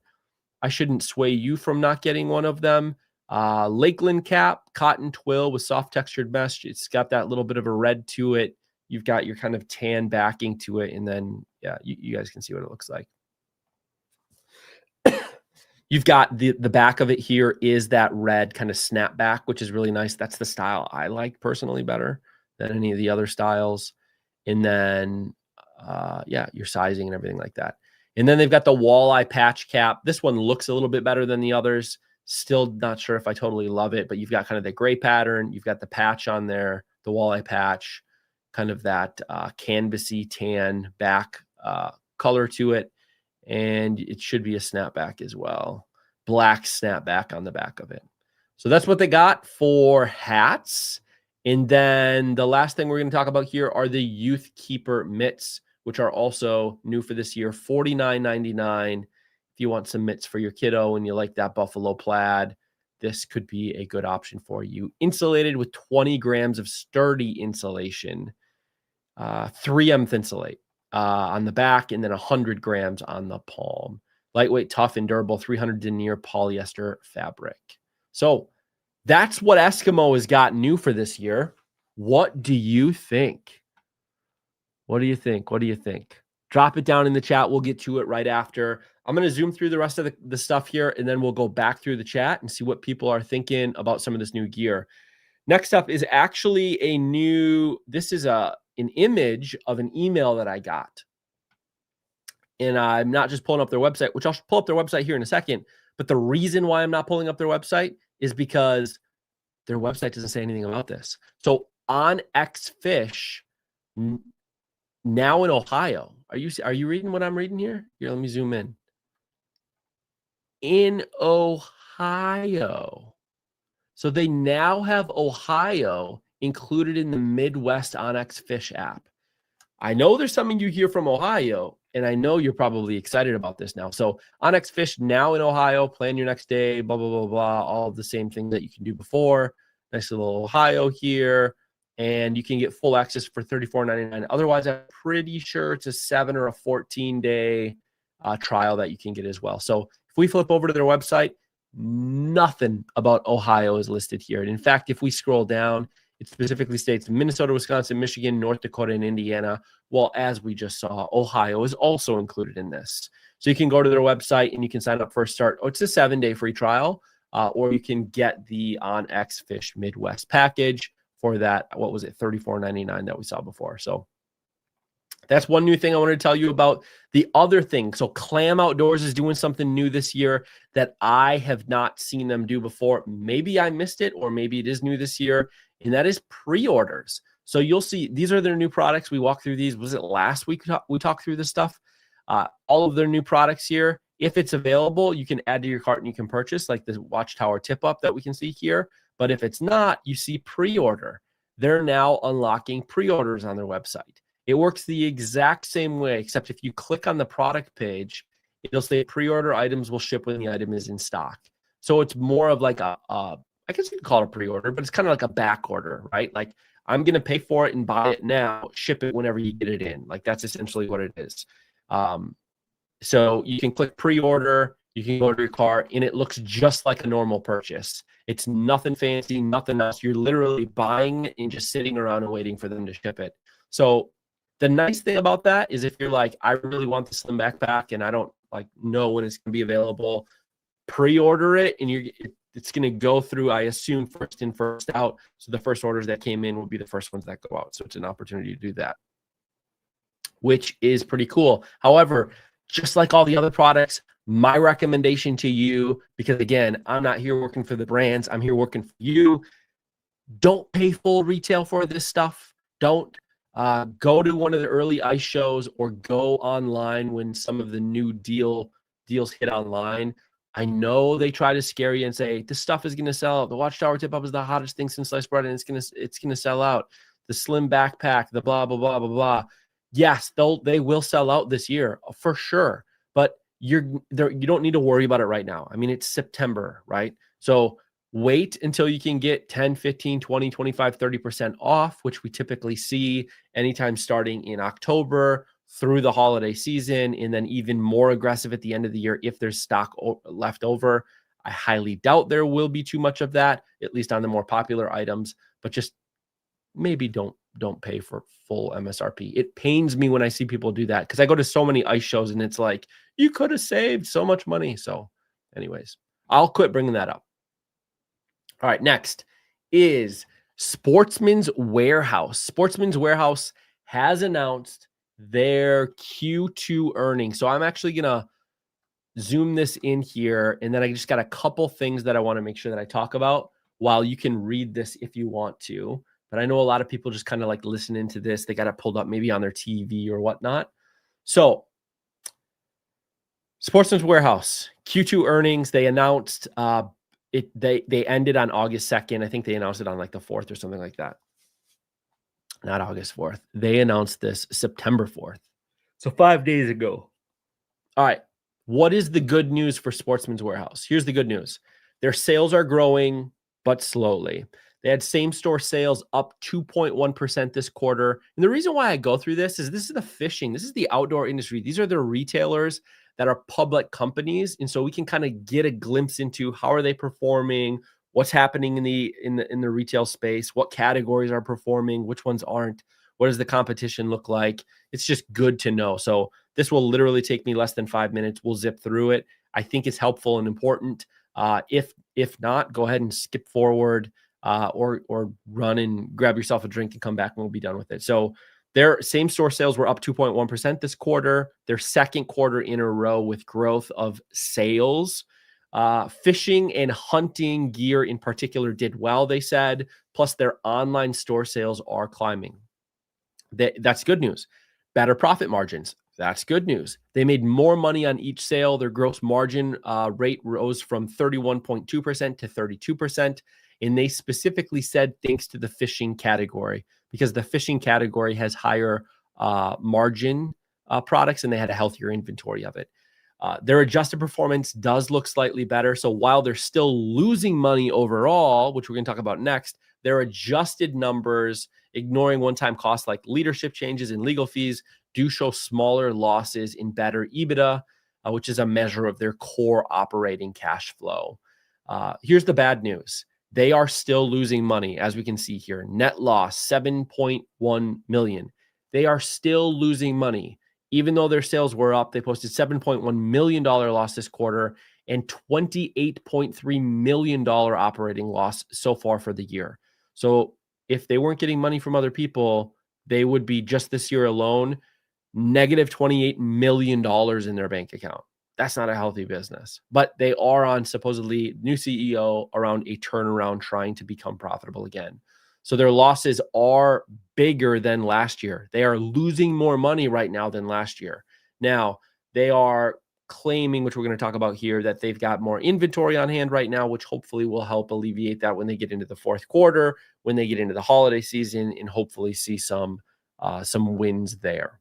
I shouldn't sway you from not getting one of them. Lakeland cap, cotton twill with soft textured mesh. It's got that little bit of a red to it. You've got your kind of tan backing to it. And then, yeah, you guys can see what it looks like. You've got the back of it here is that red kind of snapback, which is really nice. That's the style I like personally better than any of the other styles. And then, yeah, your sizing and everything like that. And then they've got the walleye patch cap. This one looks a little bit better than the others. Still not sure if I totally love it, but you've got kind of the gray pattern. You've got the patch on there, the walleye patch, kind of that canvasy tan back color to it. And it should be a snapback as well. Black snapback on the back of it. So that's what they got for hats. And then the last thing we're going to talk about here are the Youth Keeper mitts, which are also new for this year, $49.99. If you want some mitts for your kiddo and you like that buffalo plaid, this could be a good option for you. Insulated with 20 grams of sturdy insulation, 3M Thinsulate on the back, and then 100 grams on the palm. Lightweight, tough, and durable, 300 denier polyester fabric. So that's what Eskimo has got new for this year. What do you think? What do you think? What do you think? Drop it down in the chat. We'll get to it right after. I'm going to zoom through the rest of the stuff here, and then we'll go back through the chat and see what people are thinking about some of this new gear. Next up is actually a new, this is an image of an email that I got. And I'm not just pulling up their website, which I'll pull up their website here in a second. But the reason why I'm not pulling up their website is because their website doesn't say anything about this. So OnX Fish, now in Ohio. Are you reading what I'm reading here? Here, let me zoom in. In Ohio. So they now have Ohio included in the Midwest OnX Fish app. I know there's some of you here from Ohio, and I know you're probably excited about this now. So OnX Fish now in Ohio, plan your next day, blah, blah, blah, blah, all of the same things that you can do before. Nice little Ohio here. And you can get full access for $34.99. Otherwise, I'm pretty sure it's a 7 or a 14-day trial that you can get as well. So if we flip over to their website, nothing about Ohio is listed here. And in fact, if we scroll down, it specifically states Minnesota, Wisconsin, Michigan, North Dakota, and Indiana. Well, as we just saw, Ohio is also included in this. So you can go to their website and you can sign up for a start. Oh, it's a 7-day free trial, or you can get the OnX Fish Midwest package for that. What was it? $34.99 that we saw before. So that's one new thing I wanted to tell you about. The other thing, so Clam Outdoors is doing something new this year that I have not seen them do before. Maybe I missed it, or maybe it is new this year, and that is pre-orders. So you'll see these are their new products. We walked through these. Was it last week we talked through this stuff? All of their new products here. If it's available, you can add to your cart and you can purchase, like the Watchtower tip-up that we can see here. But if it's not, you see pre-order. They're now unlocking pre-orders on their website. It works the exact same way, except if you click on the product page, it'll say pre-order items will ship when the item is in stock. So it's more of like I guess you could call it a pre-order, but it's kind of like a back order, right? Like I'm going to pay for it and buy it now, ship it whenever you get it in. Like that's essentially what it is. So you can click pre-order, you can go to your cart, and it looks just like a normal purchase. It's nothing fancy, nothing else. You're literally buying it and just sitting around and waiting for them to ship it. So the nice thing about that is if you're like, I really want the slim backpack and I don't like know when it's going to be available, pre-order it and it's going to go through, I assume, first in, first out. So the first orders that came in will be the first ones that go out. So it's an opportunity to do that, which is pretty cool. However, just like all the other products, my recommendation to you, because again, I'm not here working for the brands, I'm here working for you. Don't pay full retail for this stuff. Don't go to one of the early ice shows or go online when some of the new deals hit online. I know they try to scare you and say this stuff is going to sell out. The Watchtower tip-up is the hottest thing since sliced bread, and it's going to sell out. The slim backpack, the blah blah blah blah blah. Yes, they will sell out this year for sure, but you don't need to worry about it right now. I mean, it's September, right? So Wait until you can get 10, 15, 20, 25, 30% off, which we typically see anytime starting in October through the holiday season, and then even more aggressive at the end of the year if there's stock left over. I highly doubt there will be too much of that, at least on the more popular items, but just maybe don't pay for full MSRP. It pains me when I see people do that because I go to so many ice shows and it's like, you could have saved so much money. So anyways, I'll quit bringing that up. All right, next is Sportsman's Warehouse. Sportsman's Warehouse has announced their Q2 earnings. So I'm actually going to zoom this in here, and then I just got a couple things that I want to make sure that I talk about while you can read this if you want to. But I know a lot of people just kind of like listening to this. They got it pulled up maybe on their TV or whatnot. So Sportsman's Warehouse, Q2 earnings, they announced they ended on August 2nd. I think they announced it on like the 4th or something like that. Not August 4th. They announced this September 4th. So 5 days ago. All right. What is the good news for Sportsman's Warehouse? Here's the good news. Their sales are growing, but slowly. They had same-store sales up 2.1% this quarter. And the reason why I go through this is the fishing. This is the outdoor industry. These are the retailers that are public companies. And so we can kind of get a glimpse into how are they performing, what's happening in the retail space, what categories are performing, which ones aren't, what does the competition look like? It's just good to know. So this will literally take me less than 5 minutes. We'll zip through it. I think it's helpful and important. If not, go ahead and skip forward or run and grab yourself a drink and come back and we'll be done with it. So their same-store sales were up 2.1% this quarter, their second quarter in a row with growth of sales. Fishing and hunting gear in particular did well, they said, plus their online store sales are climbing. That's good news. Better profit margins. That's good news. They made more money on each sale. Their gross margin rate rose from 31.2% to 32%. And they specifically said thanks to the fishing category, because the fishing category has higher margin products and they had a healthier inventory of it. Their adjusted performance does look slightly better. So while they're still losing money overall, which we're going to talk about next, their adjusted numbers, ignoring one-time costs like leadership changes and legal fees, do show smaller losses in better EBITDA, which is a measure of their core operating cash flow. Here's the bad news. They are still losing money, as we can see here. Net loss, $7.1 million. They are still losing money. Even though their sales were up, they posted $7.1 million loss this quarter and $28.3 million operating loss so far for the year. So if they weren't getting money from other people, they would be just this year alone, negative $28 million in their bank account. That's not a healthy business, but they are on supposedly new CEO around a turnaround trying to become profitable again. So their losses are bigger than last year. They are losing more money right now than last year. Now, they are claiming, which we're going to talk about here, that they've got more inventory on hand right now, which hopefully will help alleviate that when they get into the fourth quarter, when they get into the holiday season, and hopefully see some wins there.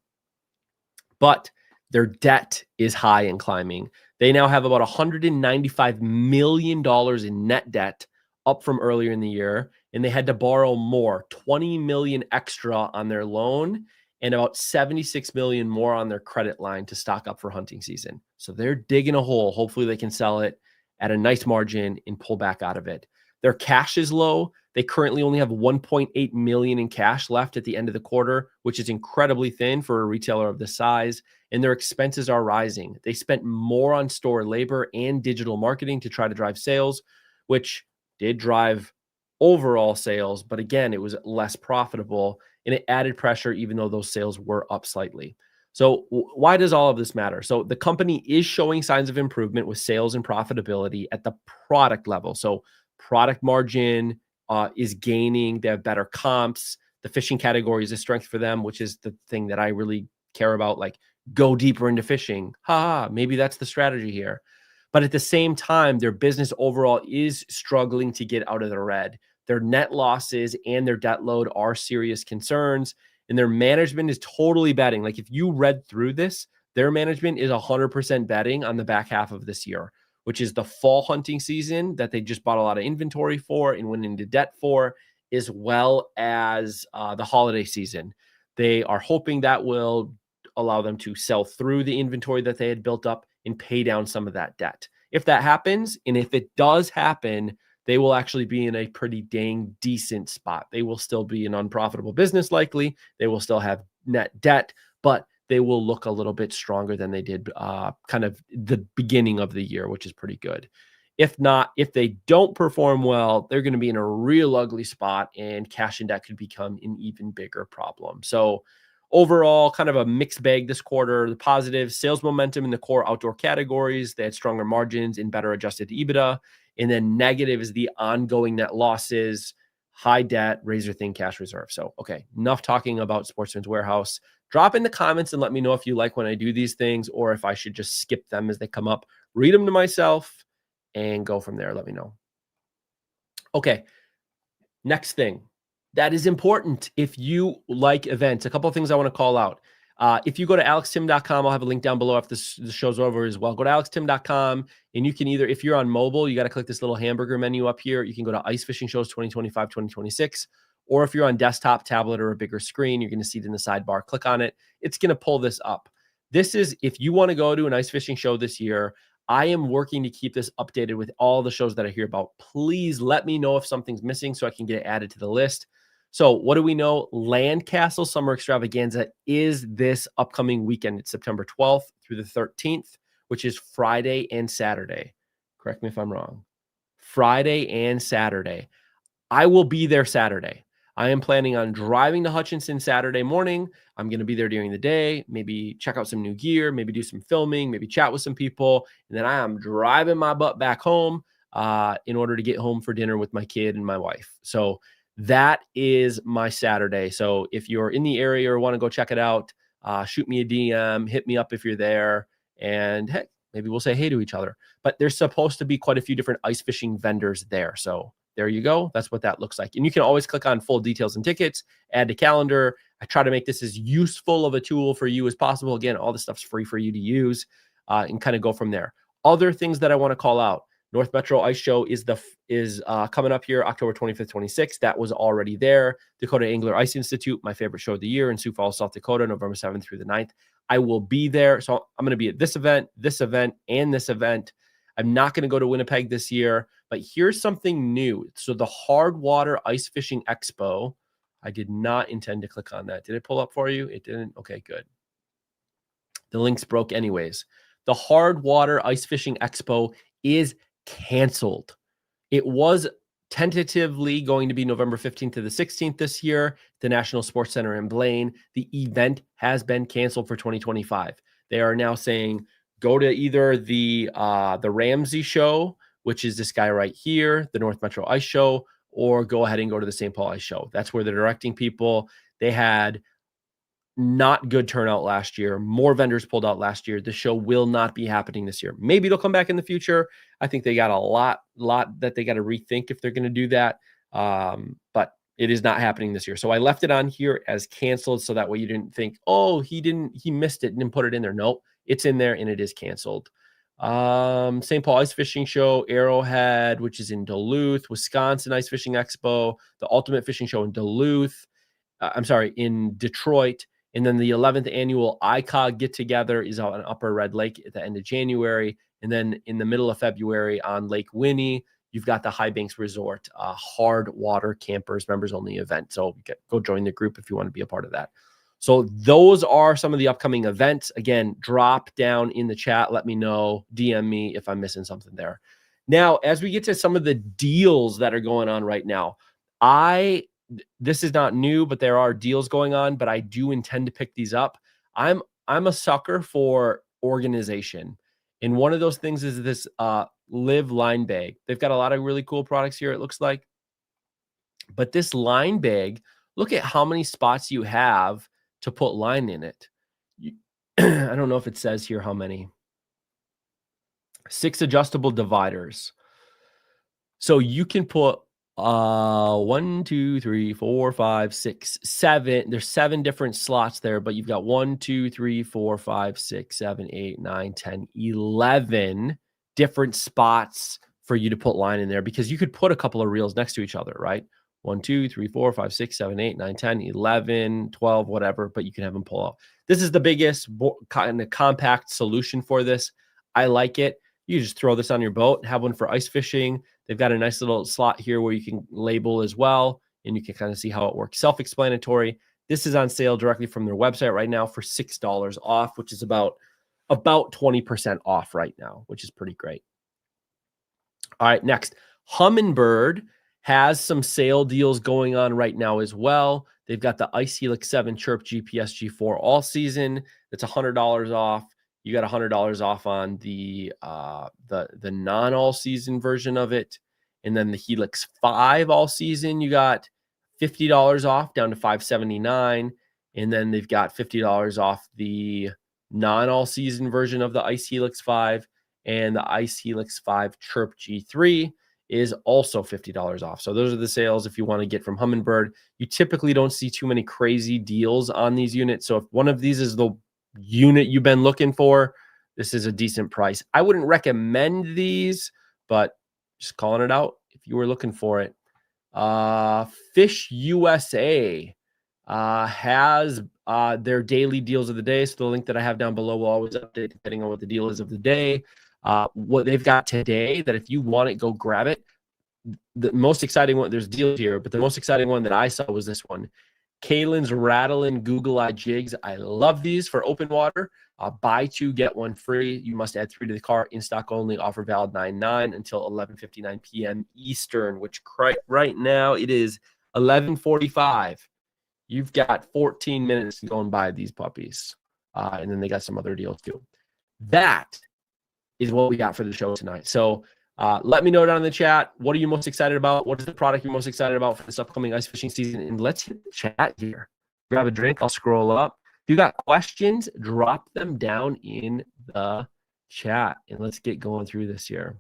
But their debt is high and climbing. They now have about $195 million in net debt, up from earlier in the year, and they had to borrow more, $20 million extra on their loan and about $76 million more on their credit line to stock up for hunting season. So they're digging a hole. Hopefully they can sell it at a nice margin and pull back out of it. Their cash is low. They currently only have $1.8 million in cash left at the end of the quarter, which is incredibly thin for a retailer of this size, and their expenses are rising. They spent more on store labor and digital marketing to try to drive sales, which did drive overall sales, but again, it was less profitable and it added pressure even though those sales were up slightly. So why does all of this matter? So the company is showing signs of improvement with sales and profitability at the product level. So product margin is gaining. They have better comps. The fishing category is a strength for them, which is the thing that I really care about. Like, go deeper into fishing. Maybe that's the strategy here. But at the same time, their business overall is struggling to get out of the red. Their net losses and their debt load are serious concerns, and their management is totally betting. Like, if you read through this, their management is 100% betting on the back half of this year, which is the fall hunting season that they just bought a lot of inventory for and went into debt for, as well as the holiday season. They are hoping that will allow them to sell through the inventory that they had built up and pay down some of that debt. If that happens, and if it does happen, they will actually be in a pretty dang decent spot. They will still be an unprofitable business likely. They will still have net debt, but they will look a little bit stronger than they did kind of the beginning of the year, which is pretty good. If not, if they don't perform well, they're going to be in a real ugly spot, and cash and debt could become an even bigger problem. So overall, kind of a mixed bag this quarter. The positive sales momentum in the core outdoor categories. They had stronger margins and better adjusted EBITDA. And then negative is the ongoing net losses, high debt, razor thin cash reserve. So, okay, enough talking about Sportsman's Warehouse. Drop in the comments and let me know if you like when I do these things or if I should just skip them as they come up, read them to myself, and go from there. Let me know. Okay, next thing that is important if you like events. A couple of things I want to call out. If you go to alextim.com, I'll have a link down below if the show's over as well. Go to alextim.com, and you can either, if you're on mobile, you got to click this little hamburger menu up here. You can go to Ice Fishing Shows 2025, 2026. Or if you're on desktop, tablet, or a bigger screen, you're going to see it in the sidebar. Click on it. It's going to pull this up. This is, if you want to go to an ice fishing show this year, I am working to keep this updated with all the shows that I hear about. Please let me know if something's missing so I can get it added to the list. So what do we know? Landcastle Summer Extravaganza is this upcoming weekend. It's September 12th through the 13th, which is Friday and Saturday. Correct me if I'm wrong. Friday and Saturday. I will be there Saturday. I am planning on driving to Hutchinson Saturday morning. I'm going to be there during the day, maybe check out some new gear, maybe do some filming, maybe chat with some people. And then I am driving my butt back home in order to get home for dinner with my kid and my wife. So that is my Saturday. So if you're in the area or want to go check it out, shoot me a DM, hit me up if you're there, and heck, maybe we'll say hey to each other. But there's supposed to be quite a few different ice fishing vendors there. So there you go. That's what that looks like. And you can always click on full details and tickets, add to calendar. I try to make this as useful of a tool for you as possible. Again, all this stuff's free for you to use and kind of go from there. Other things that I want to call out. North Metro Ice Show is coming up here October 25th, 26th. That was already there. Dakota Angler Ice Institute, my favorite show of the year in Sioux Falls, South Dakota, November 7th through the 9th. I will be there. So I'm going to be at this event, and this event. I'm not going to go to Winnipeg this year, but here's something new. So the Hard Water Ice Fishing Expo, I did not intend to click on that. Did it pull up for you? It didn't. Okay, good. The links broke anyways. The Hard Water Ice Fishing Expo is canceled. It was tentatively going to be November 15th to the 16th this year, at the National Sports Center in Blaine. The event has been canceled for 2025. They are now saying, go to either the Ramsey Show, which is this guy right here, the North Metro Ice Show, or go ahead and go to the St. Paul Ice Show. That's where they're directing people. They had not good turnout last year. More vendors pulled out last year. The show will not be happening this year. Maybe it'll come back in the future. I think they got a lot that they got to rethink if they're going to do that. But it is not happening this year. So I left it on here as canceled so that way you didn't think, oh, he missed it and didn't put it in there. Nope. It's in there and it is canceled. St. Paul Ice Fishing Show, Arrowhead, which is in Duluth, Wisconsin Ice Fishing Expo, the Ultimate Fishing Show in Duluth. In Detroit. And then the 11th annual ICOG get together is out on Upper Red Lake at the end of January. And then in the middle of February on Lake Winnie, you've got the High Banks Resort, hard water campers, members only event. So go join the group if you want to be a part of that. So those are some of the upcoming events. Again, drop down in the chat. Let me know, DM me if I'm missing something there. Now, as we get to some of the deals that are going on right now, this is not new, but there are deals going on, but I do intend to pick these up. I'm a sucker for organization. And one of those things is this Live line bag. They've got a lot of really cool products here, it looks like. But this line bag, look at how many spots you have to put line in it. I don't know if it says here how many. 6 adjustable dividers. So you can put 1, 2, 3, 4, 5, 6, 7. There's 7 different slots there, but you've got 1, 2, 3, 4, 5, 6, 7, 8, 9, 10, 11 different spots for you to put line in there, because you could put a couple of reels next to each other, right? 1, 2, 3, 4, 5, 6, 7, 8, 9, 10, 11, 12, whatever, but you can have them pull out. This is the biggest kind of compact solution for this. I like it. You just throw this on your boat, have one for ice fishing. They've got a nice little slot here where you can label as well, and you can kind of see how it works. Self-explanatory. This is on sale directly from their website right now for $6 off, which is about 20% off right now, which is pretty great. All right, next, Humminbird has some sale deals going on right now as well. They've got the Ice Helix 7 Chirp GPS G4 all season. That's $100 off. You got $100 off on the non-all season version of it. And then the Helix 5 all season, you got $50 off down to $579. And then they've got $50 off the non-all season version of the Ice Helix 5, and the Ice Helix 5 Chirp G3 is also $50 off. So those are the sales if you want to get from Humminbird. You typically don't see too many crazy deals on these units. So if one of these is the unit you've been looking for, this is a decent price. I wouldn't recommend these, but just calling it out if you were looking for it. Fish USA has their daily deals of the day. So the link that I have down below will always update depending on what the deal is of the day. What they've got today, that if you want it, go grab it. The most exciting one, there's deals here, but the most exciting one that I saw was this one. Kalen's Rattlin' Google Eye Jigs. I love these for open water. Buy 2, get 1 free. You must add 3 to the cart. In stock only. Offer valid 9/9 until 11:59 p.m. Eastern, which right now it is 11:45. You've got 14 minutes to go and buy these puppies. And then they got some other deals too. That is what we got for the show tonight. So let me know down in the chat. What are you most excited about? What is the product you're most excited about for this upcoming ice fishing season? And let's hit the chat here. Grab a drink. I'll scroll up. If you got questions, drop them down in the chat. And let's get going through this here.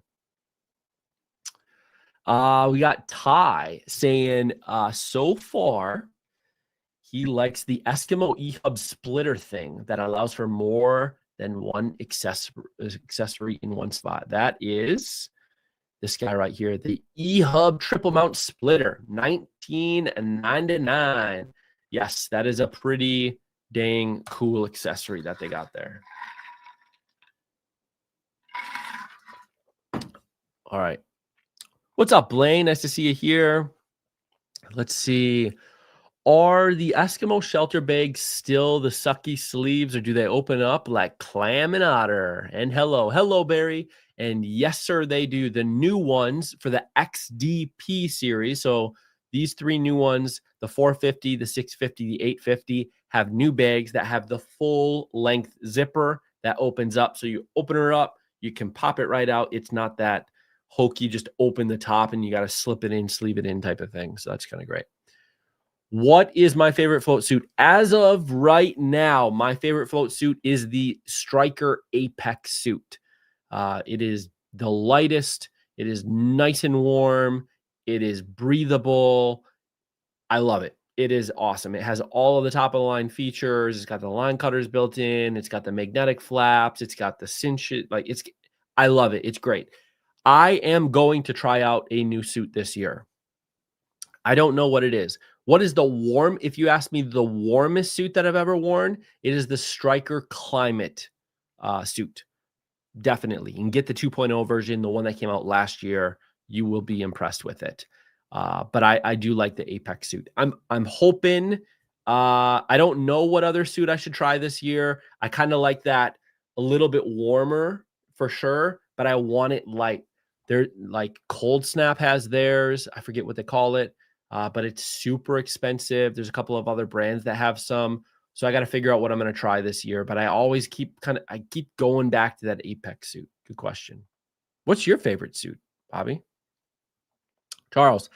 We got Ty saying, so far, he likes the Eskimo E-Hub splitter thing that allows for more than one accessory in one spot. That is this guy right here, the E-Hub triple mount splitter, $19.99. Yes, that is a pretty dang cool accessory that they got there. All right. What's up, Blaine? Nice to see you here. Let's see. Are the Eskimo shelter bags still the sucky sleeves, or do they open up like Clam and Otter? And hello, Barry. And yes, sir, they do. The new ones for the XDP series. So these 3 new ones, the 450, the 650, the 850, have new bags that have the full length zipper that opens up. So you open her up, you can pop it right out. It's not that hokey, just open the top and you got to slip it in, sleeve it in type of thing. So that's kind of great. What is my favorite float suit? As of right now, my favorite float suit is the Striker Apex suit. It is the lightest. It is nice and warm. It is breathable. I love it. It is awesome. It has all of the top of the line features. It's got the line cutters built in. It's got the magnetic flaps. It's got the cinch. I love it. It's great. I am going to try out a new suit this year. I don't know what it is. What is if you ask me the warmest suit that I've ever worn, it is the Striker Climate suit. Definitely. You can get the 2.0 version, the one that came out last year. You will be impressed with it. But I do like the Apex suit. I'm hoping, I don't know what other suit I should try this year. I kind of like that a little bit warmer for sure, but I want it light. They're like Cold Snap has theirs. I forget what they call it. But it's super expensive. There's a couple of other brands that have some. So I got to figure out what I'm going to try this year. But I always keep going back to that Apex suit. Good question. What's your favorite suit, Bobby? Charles,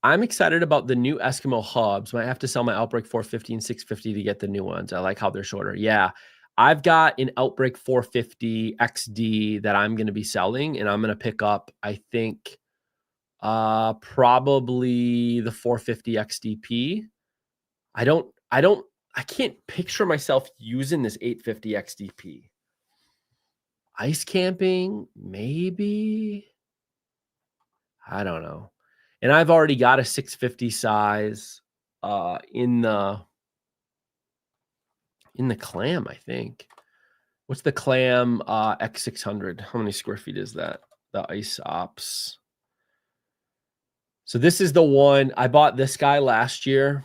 I'm excited about the new Eskimo hubs. Might have to sell my Outbreak 450 and 650 to get the new ones. I like how they're shorter. Yeah. I've got an Outbreak 450 XD that I'm going to be selling, and I'm going to pick up, I think, probably the 450 XDP. I can't picture myself using this 850 XDP. Ice camping, maybe. I don't know. And I've already got a 650 size in the Clam, I think. What's the Clam X600? How many square feet is that? The Ice Ops. So this is the one. I bought this guy last year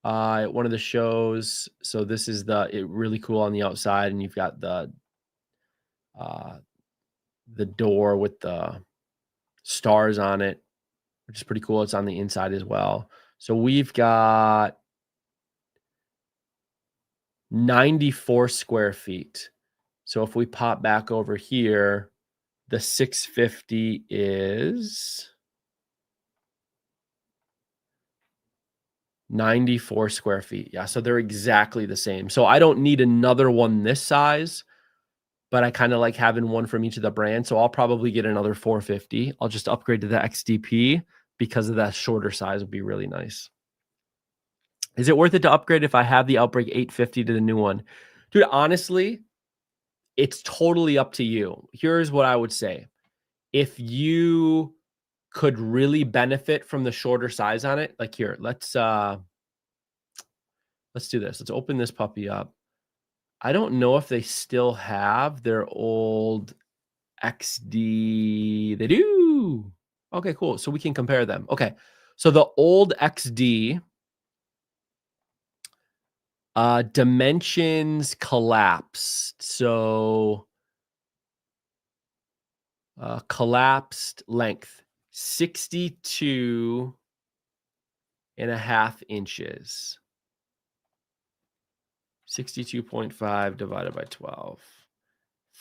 at one of the shows. So this is really cool on the outside, and you've got the door with the stars on it, which is pretty cool. It's on the inside as well. So we've got 94 square feet. So if we pop back over here, the 650 is 94 square feet. Yeah, so they're exactly the same. So I don't need another one this size, but I kind of like having one from each of the brands. So I'll probably get another 450. I'll just upgrade to the XDP because of that shorter size would be really nice. Is it worth it to upgrade if I have the Outbreak 850 to the new one? Dude, honestly, it's totally up to you. Here's what I would say. If you could really benefit from the shorter size on it, like here, let's do this. Let's open this puppy up. I don't know if they still have their old XD. They do. Okay, cool. So we can compare them. Okay. So the old XD dimensions collapsed. So collapsed length 62 and a half inches. 62.5 divided by 12.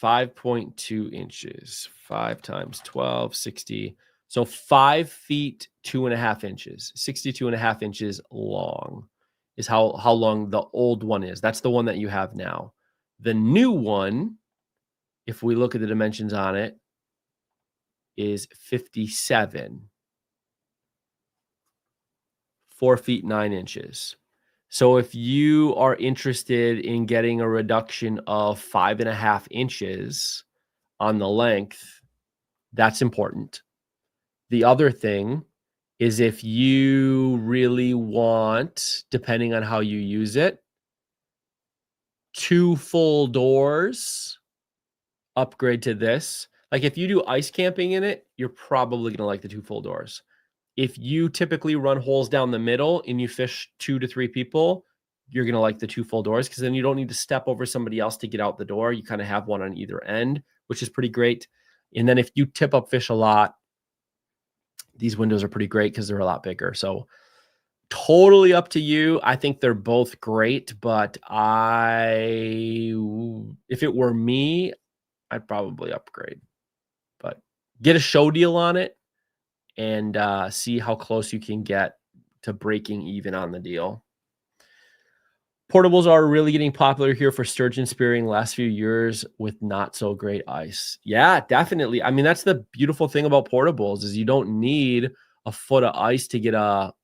5.2 inches. 5 times 12, 60. So 5 feet, 2.5 inches. 62.5 inches long is how long the old one is. That's the one that you have now. The new one, if we look at the dimensions on it, is 57. 4 feet, 9 inches. So if you are interested in getting a reduction of 5.5 inches on the length, that's important. The other thing is if you really want, depending on how you use it, 2 full doors, upgrade to this. Like if you do ice camping in it, you're probably going to like the 2 full doors. If you typically run holes down the middle and you fish 2 to 3 people, you're going to like the 2 full doors because then you don't need to step over somebody else to get out the door. You kind of have one on either end, which is pretty great. And then if you tip up fish a lot, these windows are pretty great because they're a lot bigger. So totally up to you. I think they're both great, but if it were me, I'd probably upgrade. But get a show deal on it and see how close you can get to breaking even on the deal. Portables are really getting popular here for sturgeon spearing the last few years with not so great ice. Yeah, definitely. I mean, that's the beautiful thing about portables is you don't need a foot of ice to get a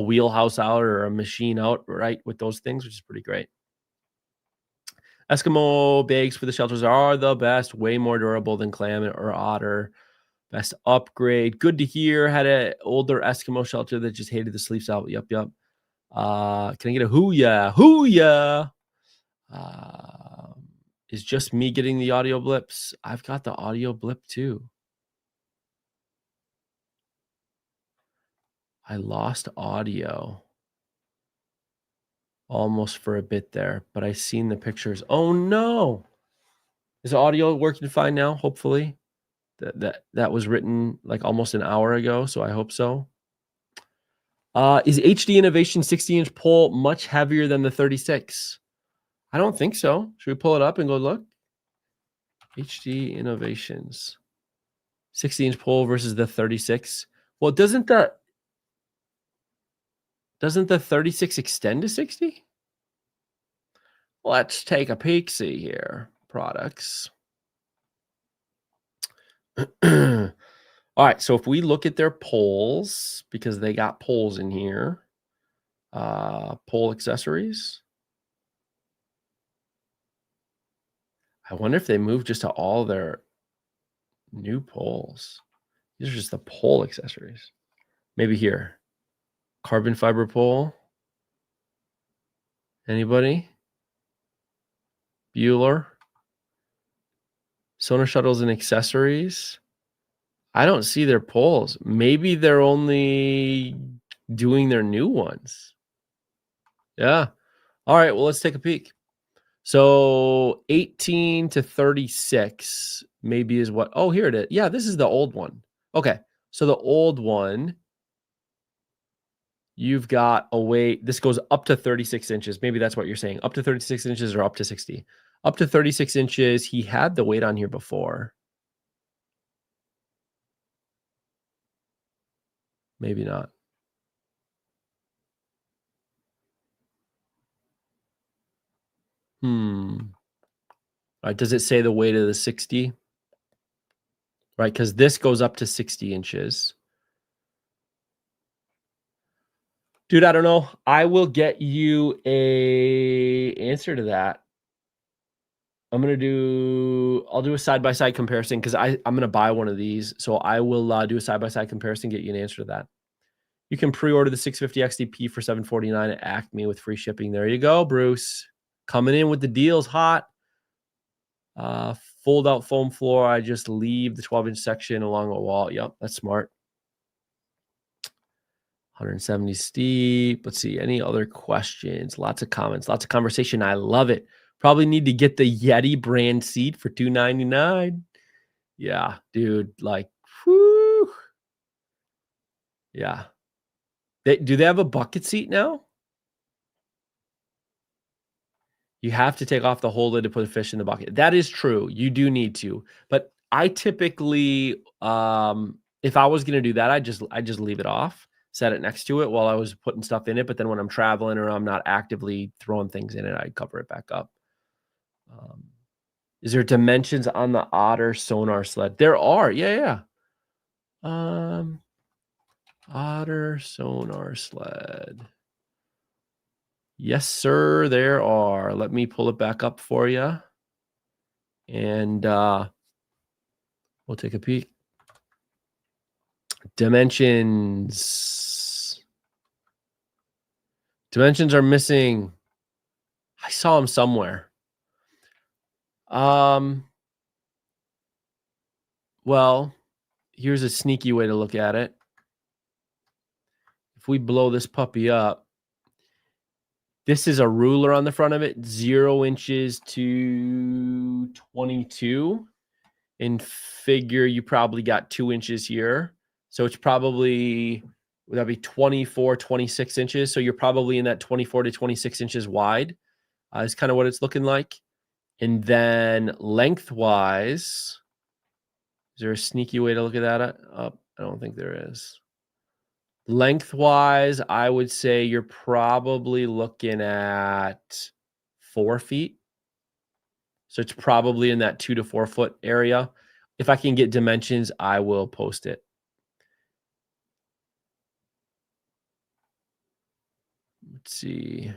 wheelhouse out or a machine out, right, with those things, which is pretty great. Eskimo bags for the shelters are the best, way more durable than Clam or Otter. Best upgrade. Good to hear. Had an older Eskimo shelter that just hated the sleeves out. Yep. Can I get a hoo-ya? Hoo-ya! Is just me getting the audio blips? I've got the audio blip too. I lost audio almost for a bit there, but I seen the pictures. Oh no! Is audio working fine now? Hopefully. That was written like almost an hour ago, so I hope so. Is HD Innovation 60-inch pole much heavier than the 36? I don't think so. Should we pull it up and go look? HD Innovations. 60-inch pole versus the 36. Well, doesn't the 36 extend to 60? Let's take a peek-see here. Products. All right, so if we look at their poles, because they got poles in here, pole accessories. I wonder if they moved just to all their new poles. These are just the pole accessories. Maybe here. Carbon fiber pole. Anybody? Bueller. Sonar shuttles and accessories. I don't see their poles. Maybe they're only doing their new ones. Yeah. All right. Well, let's take a peek. So 18 to 36 maybe is what. Oh, here it is. Yeah, this is the old one. Okay. So the old one, you've got a weight. This goes up to 36 inches. Maybe that's what you're saying. Up to 36 inches or up to 60. Up to 36 inches. He had the weight on here before. Maybe not. All right. Does it say the weight of the 60? Right. Because this goes up to 60 inches. Dude, I don't know. I will get you a answer to that. I'll do a side-by-side comparison because I'm going to buy one of these. So I will do a side-by-side comparison, get you an answer to that. You can pre-order the 650 XDP for $749 at Acme with free shipping. There you go, Bruce. Coming in with the deals hot. Fold-out foam floor. I just leave the 12-inch section along a wall. Yep, that's smart. 170 steep. Let's see. Any other questions? Lots of comments. Lots of conversation. I love it. Probably need to get the Yeti brand seat for $299. Yeah, dude. Like, whoo. Yeah. Do they have a bucket seat now? You have to take off the whole lid to put a fish in the bucket. That is true. You do need to. But I typically, if I was going to do that, I just leave it off, set it next to it while I was putting stuff in it. But then when I'm traveling or I'm not actively throwing things in it, I cover it back up. Is there dimensions on the Otter sonar sled? There are. Yeah. Otter sonar sled. Yes, sir, there are. Let me pull it back up for you. And we'll take a peek. Dimensions. Dimensions are missing. I saw them somewhere. Well, here's a sneaky way to look at it. If we blow this puppy up, this is a ruler on the front of it, 0 inches to 22. And figure you probably got 2 inches here. So it's probably, would that be 24, 26 inches? So you're probably in that 24 to 26 inches wide. Is kind of what it's looking like. And then lengthwise, is there a sneaky way to look at that? I don't think there is. Lengthwise, I would say you're probably looking at 4 feet. So it's probably in that 2 to 4 foot area. If I can get dimensions, I will post it. Let's see.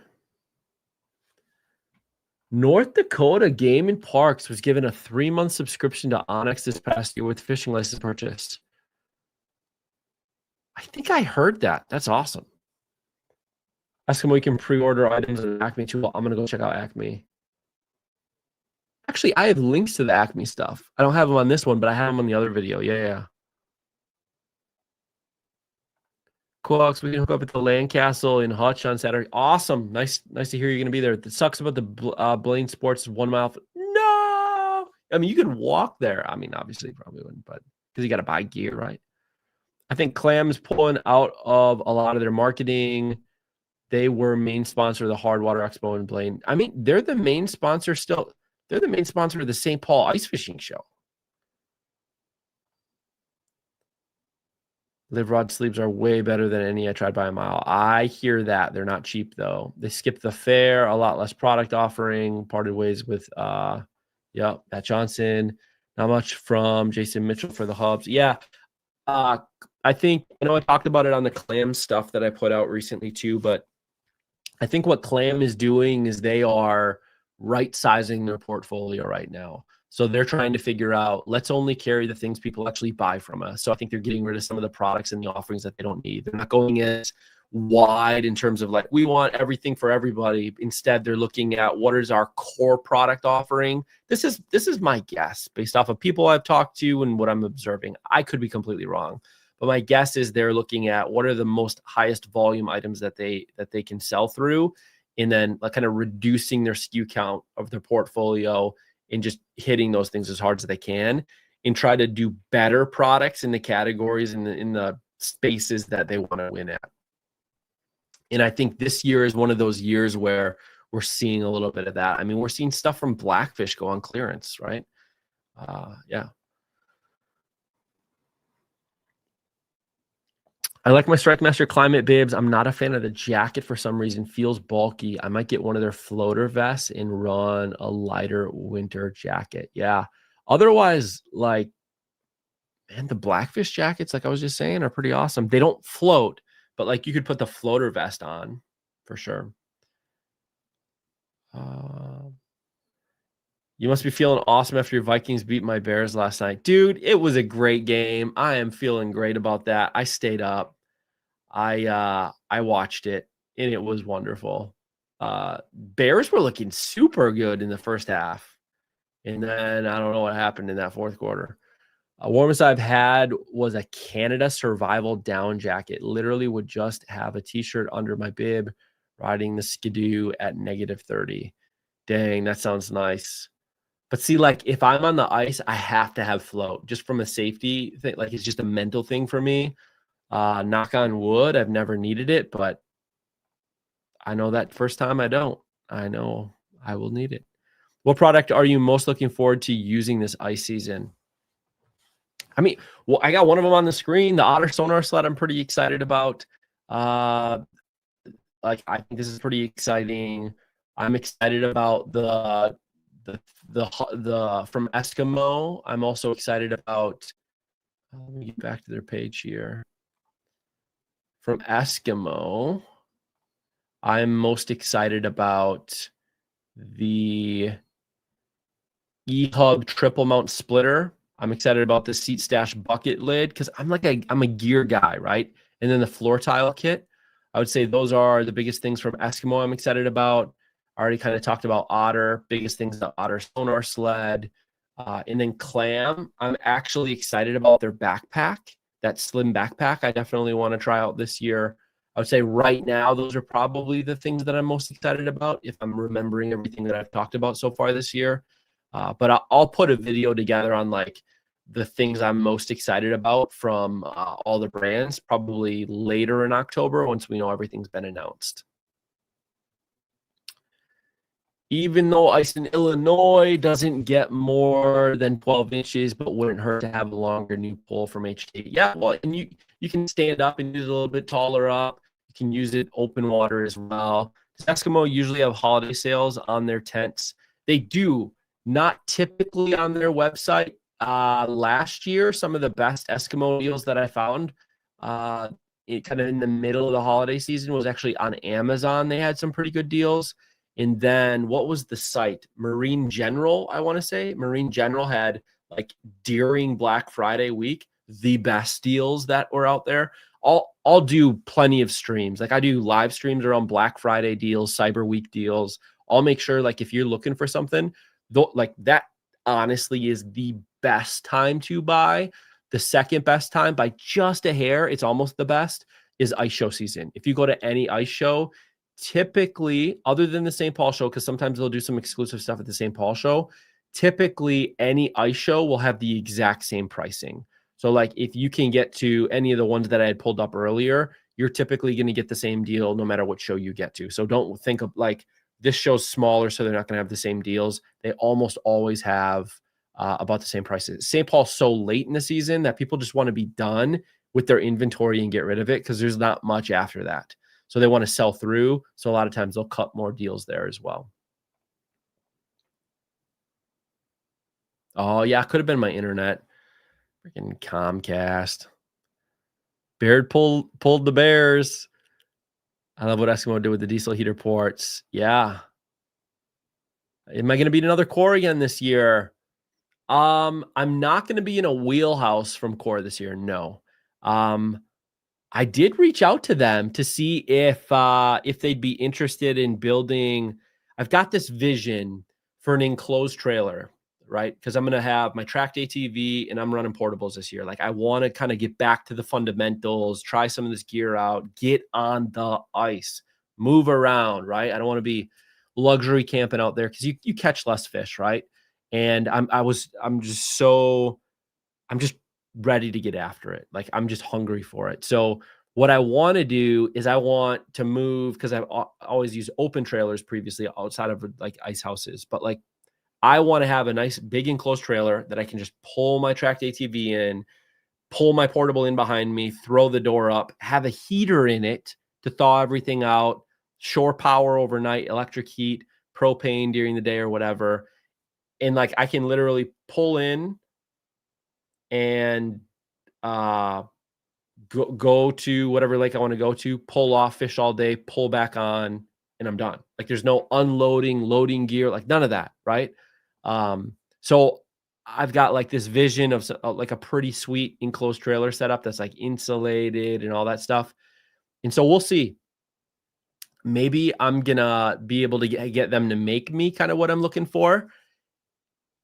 North Dakota Game and Parks was given a 3-month subscription to OnX this past year with fishing license purchase. I think I heard that. That's awesome. Eskimo, we can pre-order items at Acme too. I'm going to go check out Acme. Actually, I have links to the Acme stuff. I don't have them on this one, but I have them on the other video. Yeah. Cool, Alex. We can hook up at the Land Castle in Hutch on Saturday. Awesome. Nice to hear you're going to be there. It sucks about the Blaine Sports 1 mile. No! I mean, you can walk there. I mean, obviously, you probably wouldn't, but because you got to buy gear, right? I think Clam's pulling out of a lot of their marketing. They were main sponsor of the Hardwater Expo in Blaine. I mean, they're the main sponsor still. They're the main sponsor of the St. Paul Ice Fishing Show. Live rod sleeves are way better than any I tried by a mile. I hear that. They're not cheap, though. They skipped the fair, a lot less product offering, parted ways with, Matt Johnson. Not much from Jason Mitchell for the hubs. Yeah, I think, I know I talked about it on the Clam stuff that I put out recently, too, but I think what Clam is doing is they are right sizing their portfolio right now. So they're trying to figure out, let's only carry the things people actually buy from us. So I think they're getting rid of some of the products and the offerings that they don't need. They're not going as wide in terms of like, we want everything for everybody. Instead, they're looking at what is our core product offering. This is my guess based off of people I've talked to and what I'm observing. I could be completely wrong, but my guess is they're looking at what are the most highest volume items that they can sell through, and then like kind of reducing their SKU count of their portfolio and just hitting those things as hard as they can, and try to do better products in the categories in the spaces that they want to win at. And I think this year is one of those years where we're seeing a little bit of that. I mean, we're seeing stuff from Blackfish go on clearance, right? Yeah. I like my Strike Master Climate Bibs. I'm not a fan of the jacket for some reason. Feels bulky. I might get one of their floater vests and run a lighter winter jacket. Yeah. Otherwise, like, man, the Blackfish jackets, like I was just saying, are pretty awesome. They don't float, but like you could put the floater vest on for sure. You must be feeling awesome after your Vikings beat my Bears last night. Dude, it was a great game. I am feeling great about that. I stayed up. I watched it, and it was wonderful. Bears were looking super good in the first half, and then I don't know what happened in that fourth quarter. Warmest I've had was a Canada survival down jacket. Literally would just have a t-shirt under my bib, riding the skidoo at -30. Dang, that sounds nice. But see, like if I'm on the ice, I have to have float just from a safety thing. Like it's just a mental thing for me. Knock on wood, I've never needed it, but I know that first time I don't. I know I will need it. What product are you most looking forward to using this ice season? I mean, well, I got one of them on the screen, the Otter sonar sled. I'm pretty excited about. Like I think this is pretty exciting. I'm excited about the from Eskimo. I'm also excited about. Let me get back to their page here. From Eskimo, I'm most excited about the E-Hub triple mount splitter. I'm excited about the seat stash bucket lid because I'm a gear guy, right? And then the floor tile kit. I would say those are the biggest things from Eskimo I'm excited about. I already kind of talked about Otter. Biggest things, the Otter sonar sled. And then Clam, I'm actually excited about their backpack, that slim backpack. I definitely want to try out this year. I would say right now, those are probably the things that I'm most excited about if I'm remembering everything that I've talked about so far this year. But I'll put a video together on like the things I'm most excited about from all the brands, probably later in October once we know everything's been announced. Even though ice in Illinois doesn't get more than 12 inches, but wouldn't hurt to have a longer new pole from HT. Yeah, well, and you can stand up and use it a little bit taller up. You can use it open water as well. Eskimo usually have holiday sales on their tents. They do, not typically on their website. Last year, some of the best Eskimo deals that I found, kind of in the middle of the holiday season, was actually on Amazon. They had some pretty good deals. And then what was the site? Marine General, I want to say. Marine General had, like, during Black Friday week, the best deals that were out there. I'll do plenty of streams. Like I do live streams around Black Friday deals, Cyber Week deals. I'll make sure, like, if you're looking for something, though, like that honestly is the best time to buy. The second best time by just a hair, it's almost the best, is ice show season. If you go to any ice show, typically, other than the St. Paul show, because sometimes they'll do some exclusive stuff at the St. Paul show, typically any ice show will have the exact same pricing. So like if you can get to any of the ones that I had pulled up earlier, you're typically going to get the same deal no matter what show you get to. So don't think of like this show's smaller, so they're not going to have the same deals. They almost always have about the same prices. St. Paul's so late in the season that people just want to be done with their inventory and get rid of it because there's not much after that. So they want to sell through. So a lot of times they'll cut more deals there as well. Oh, yeah, could have been my internet. Freaking Comcast. Baird pulled the Bears. I love what Eskimo did with the diesel heater ports. Yeah. Am I going to beat another core again this year? I'm not going to be in a wheelhouse from core this year. No. I did reach out to them to see if they'd be interested in building. I've got this vision for an enclosed trailer, right? Because I'm going to have my tracked ATV and I'm running portables this year. Like I want to kind of get back to the fundamentals, try some of this gear out, get on the ice, move around, right? I don't want to be luxury camping out there because you catch less fish, right? And I'm just ready to get after it. Like I'm just hungry for it. So what I want to do is I want to move because I've always used open trailers previously outside of like ice houses, but like I want to have a nice big enclosed trailer that I can just pull my tracked ATV in, pull my portable in behind me, throw the door up, have a heater in it to thaw everything out, shore power overnight, electric heat, propane during the day or whatever. And like I can literally pull in and go to whatever lake I want to go to, pull off, fish all day, pull back on, and I'm done. Like there's no unloading, loading gear, like none of that, right? So I've got like this vision of like a pretty sweet enclosed trailer setup that's like insulated and all that stuff. And so we'll see. Maybe I'm gonna be able to get them to make me kind of what I'm looking for.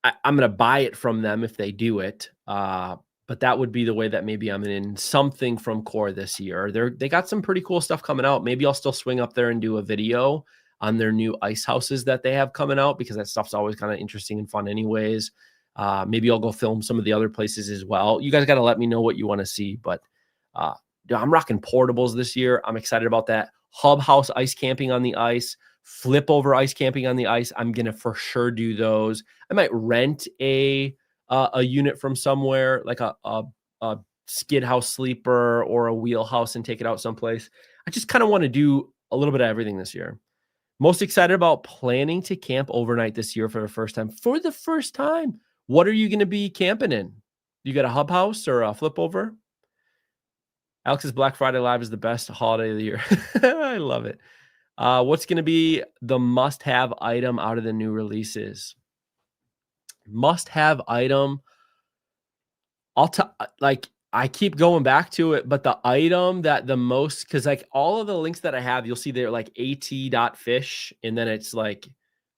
I'm gonna buy it from them if they do it. But that would be the way that maybe I'm in something from core this year. They got some pretty cool stuff coming out. Maybe I'll still swing up there and do a video on their new ice houses that they have coming out because that stuff's always kind of interesting and fun anyways. Maybe I'll go film some of the other places as well. You guys got to let me know what you want to see, but I'm rocking portables this year. I'm excited about that. Hub house ice camping on the ice, flip over ice camping on the ice. I'm going to for sure do those. I might rent a unit from somewhere like a skid house sleeper or a wheelhouse and take it out someplace. I just kind of want to do a little bit of everything this year. Most excited about planning to camp overnight this year for the first time. For the first time, what are you going to be camping in? You got a hub house or a flip over? Alex's Black Friday Live is the best holiday of the year. I love it. What's going to be the must-have item out of the new releases? Must-have item. I keep going back to it, but the item that the most, because like all of the links that I have, you'll see they're like at.fish, and then it's like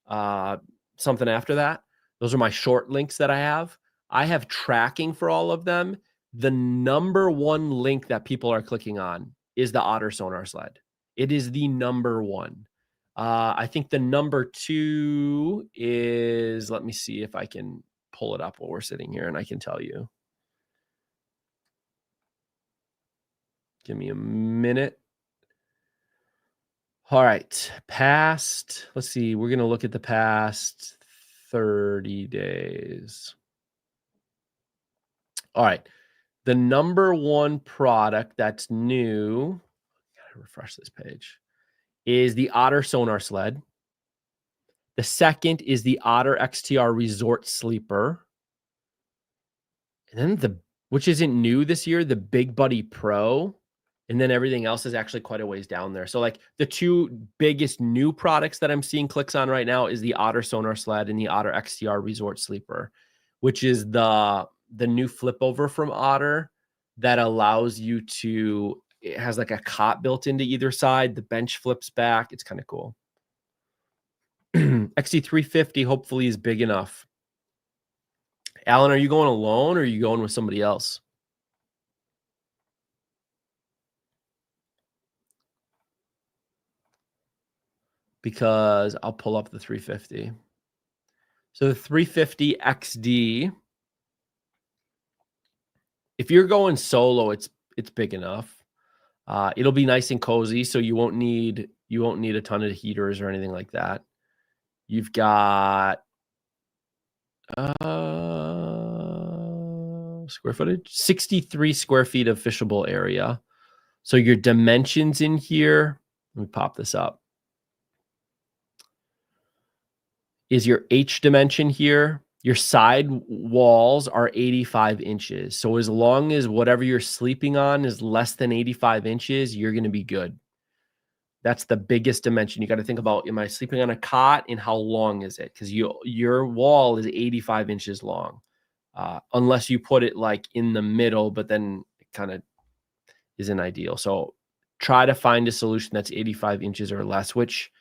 something after that. Those are my short links that I have. I have tracking for all of them. The number one link that people are clicking on is the Otter sonar sled. It is the number one. I think the number two is, let me see if I can pull it up while we're sitting here and I can tell you. Give me a minute. All right. Let's see. We're going to look at the past 30 days. All right. The number one product that's new, gotta refresh this page, is the Otter sonar sled. The second is the Otter XTR Resort Sleeper. And then which isn't new this year, the Big Buddy Pro. And then everything else is actually quite a ways down there. So like the two biggest new products that I'm seeing clicks on right now is the Otter sonar sled and the Otter XTR Resort Sleeper, which is the new flip over from Otter that allows you to, it has like a cot built into either side. The bench flips back. It's kind of cool. XT350 hopefully is big enough. Alan, are you going alone or are you going with somebody else? Because I'll pull up the 350. So the 350 XD, if you're going solo, it's big enough. It'll be nice and cozy, so you won't need a ton of heaters or anything like that. You've got square footage, 63 square feet of fishable area. So your dimensions in here, let me pop this up, is your H dimension here. Your side walls are 85 inches. So as long as whatever you're sleeping on is less than 85 inches, you're going to be good. That's the biggest dimension. You got to think about, am I sleeping on a cot and how long is it? Because your wall is 85 inches long. Unless you put it like in the middle, but then it kind of isn't ideal. So try to find a solution that's 85 inches or less, which,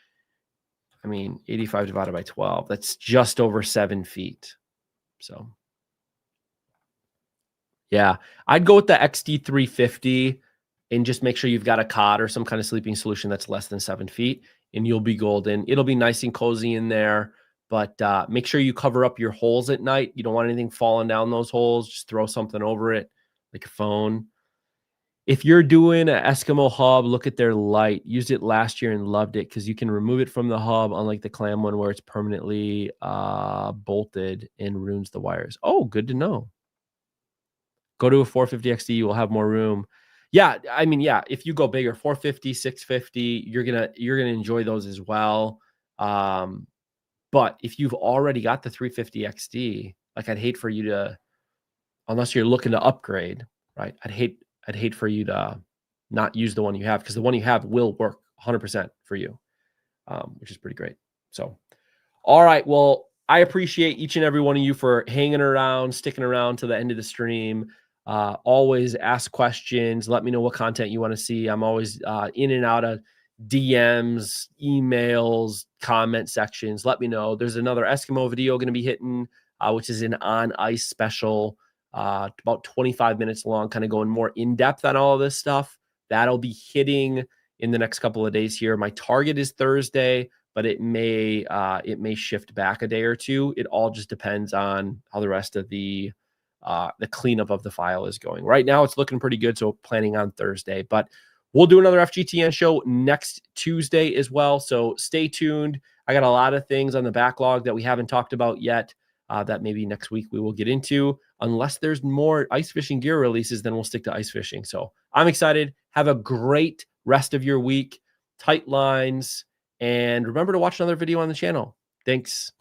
I mean, 85 divided by 12, that's just over 7 feet. So yeah, I'd go with the XD350 and just make sure you've got a cot or some kind of sleeping solution that's less than 7 feet, and you'll be golden. It'll be nice and cozy in there, but make sure you cover up your holes at night. You don't want anything falling down those holes. Just throw something over it, like a phone. If you're doing an Eskimo hub, look at their light. Used it last year and loved it because you can remove it from the hub, unlike the Clam one where it's permanently bolted and ruins the wires. Oh, good to know. Go to a 450 XD, you will have more room. Yeah, I mean, yeah, if you go bigger, 450, 650, you're gonna enjoy those as well. But if you've already got the 350 XD, like I'd hate for you to, unless you're looking to upgrade, right? I'd hate for you to not use the one you have, because the one you have will work 100% for you, which is pretty great. So, all right, well, I appreciate each and every one of you for hanging around, sticking around to the end of the stream. Always ask questions. Let me know what content you want to see. I'm always in and out of DMs, emails, comment sections. Let me know. There's another Eskimo video going to be hitting, which is an on ice special, about 25 minutes long, kind of going more in depth on all of this stuff. That'll be hitting in the next couple of days here. My target is Thursday, but it may shift back a day or two. It all just depends on how the rest of the cleanup of the file is going. Right now, it's looking pretty good, so planning on Thursday. But we'll do another FGTN show next Tuesday as well, so stay tuned. I got a lot of things on the backlog that we haven't talked about yet that maybe next week we will get into. Unless there's more ice fishing gear releases, then we'll stick to ice fishing. So I'm excited. Have a great rest of your week. Tight lines. And remember to watch another video on the channel. Thanks.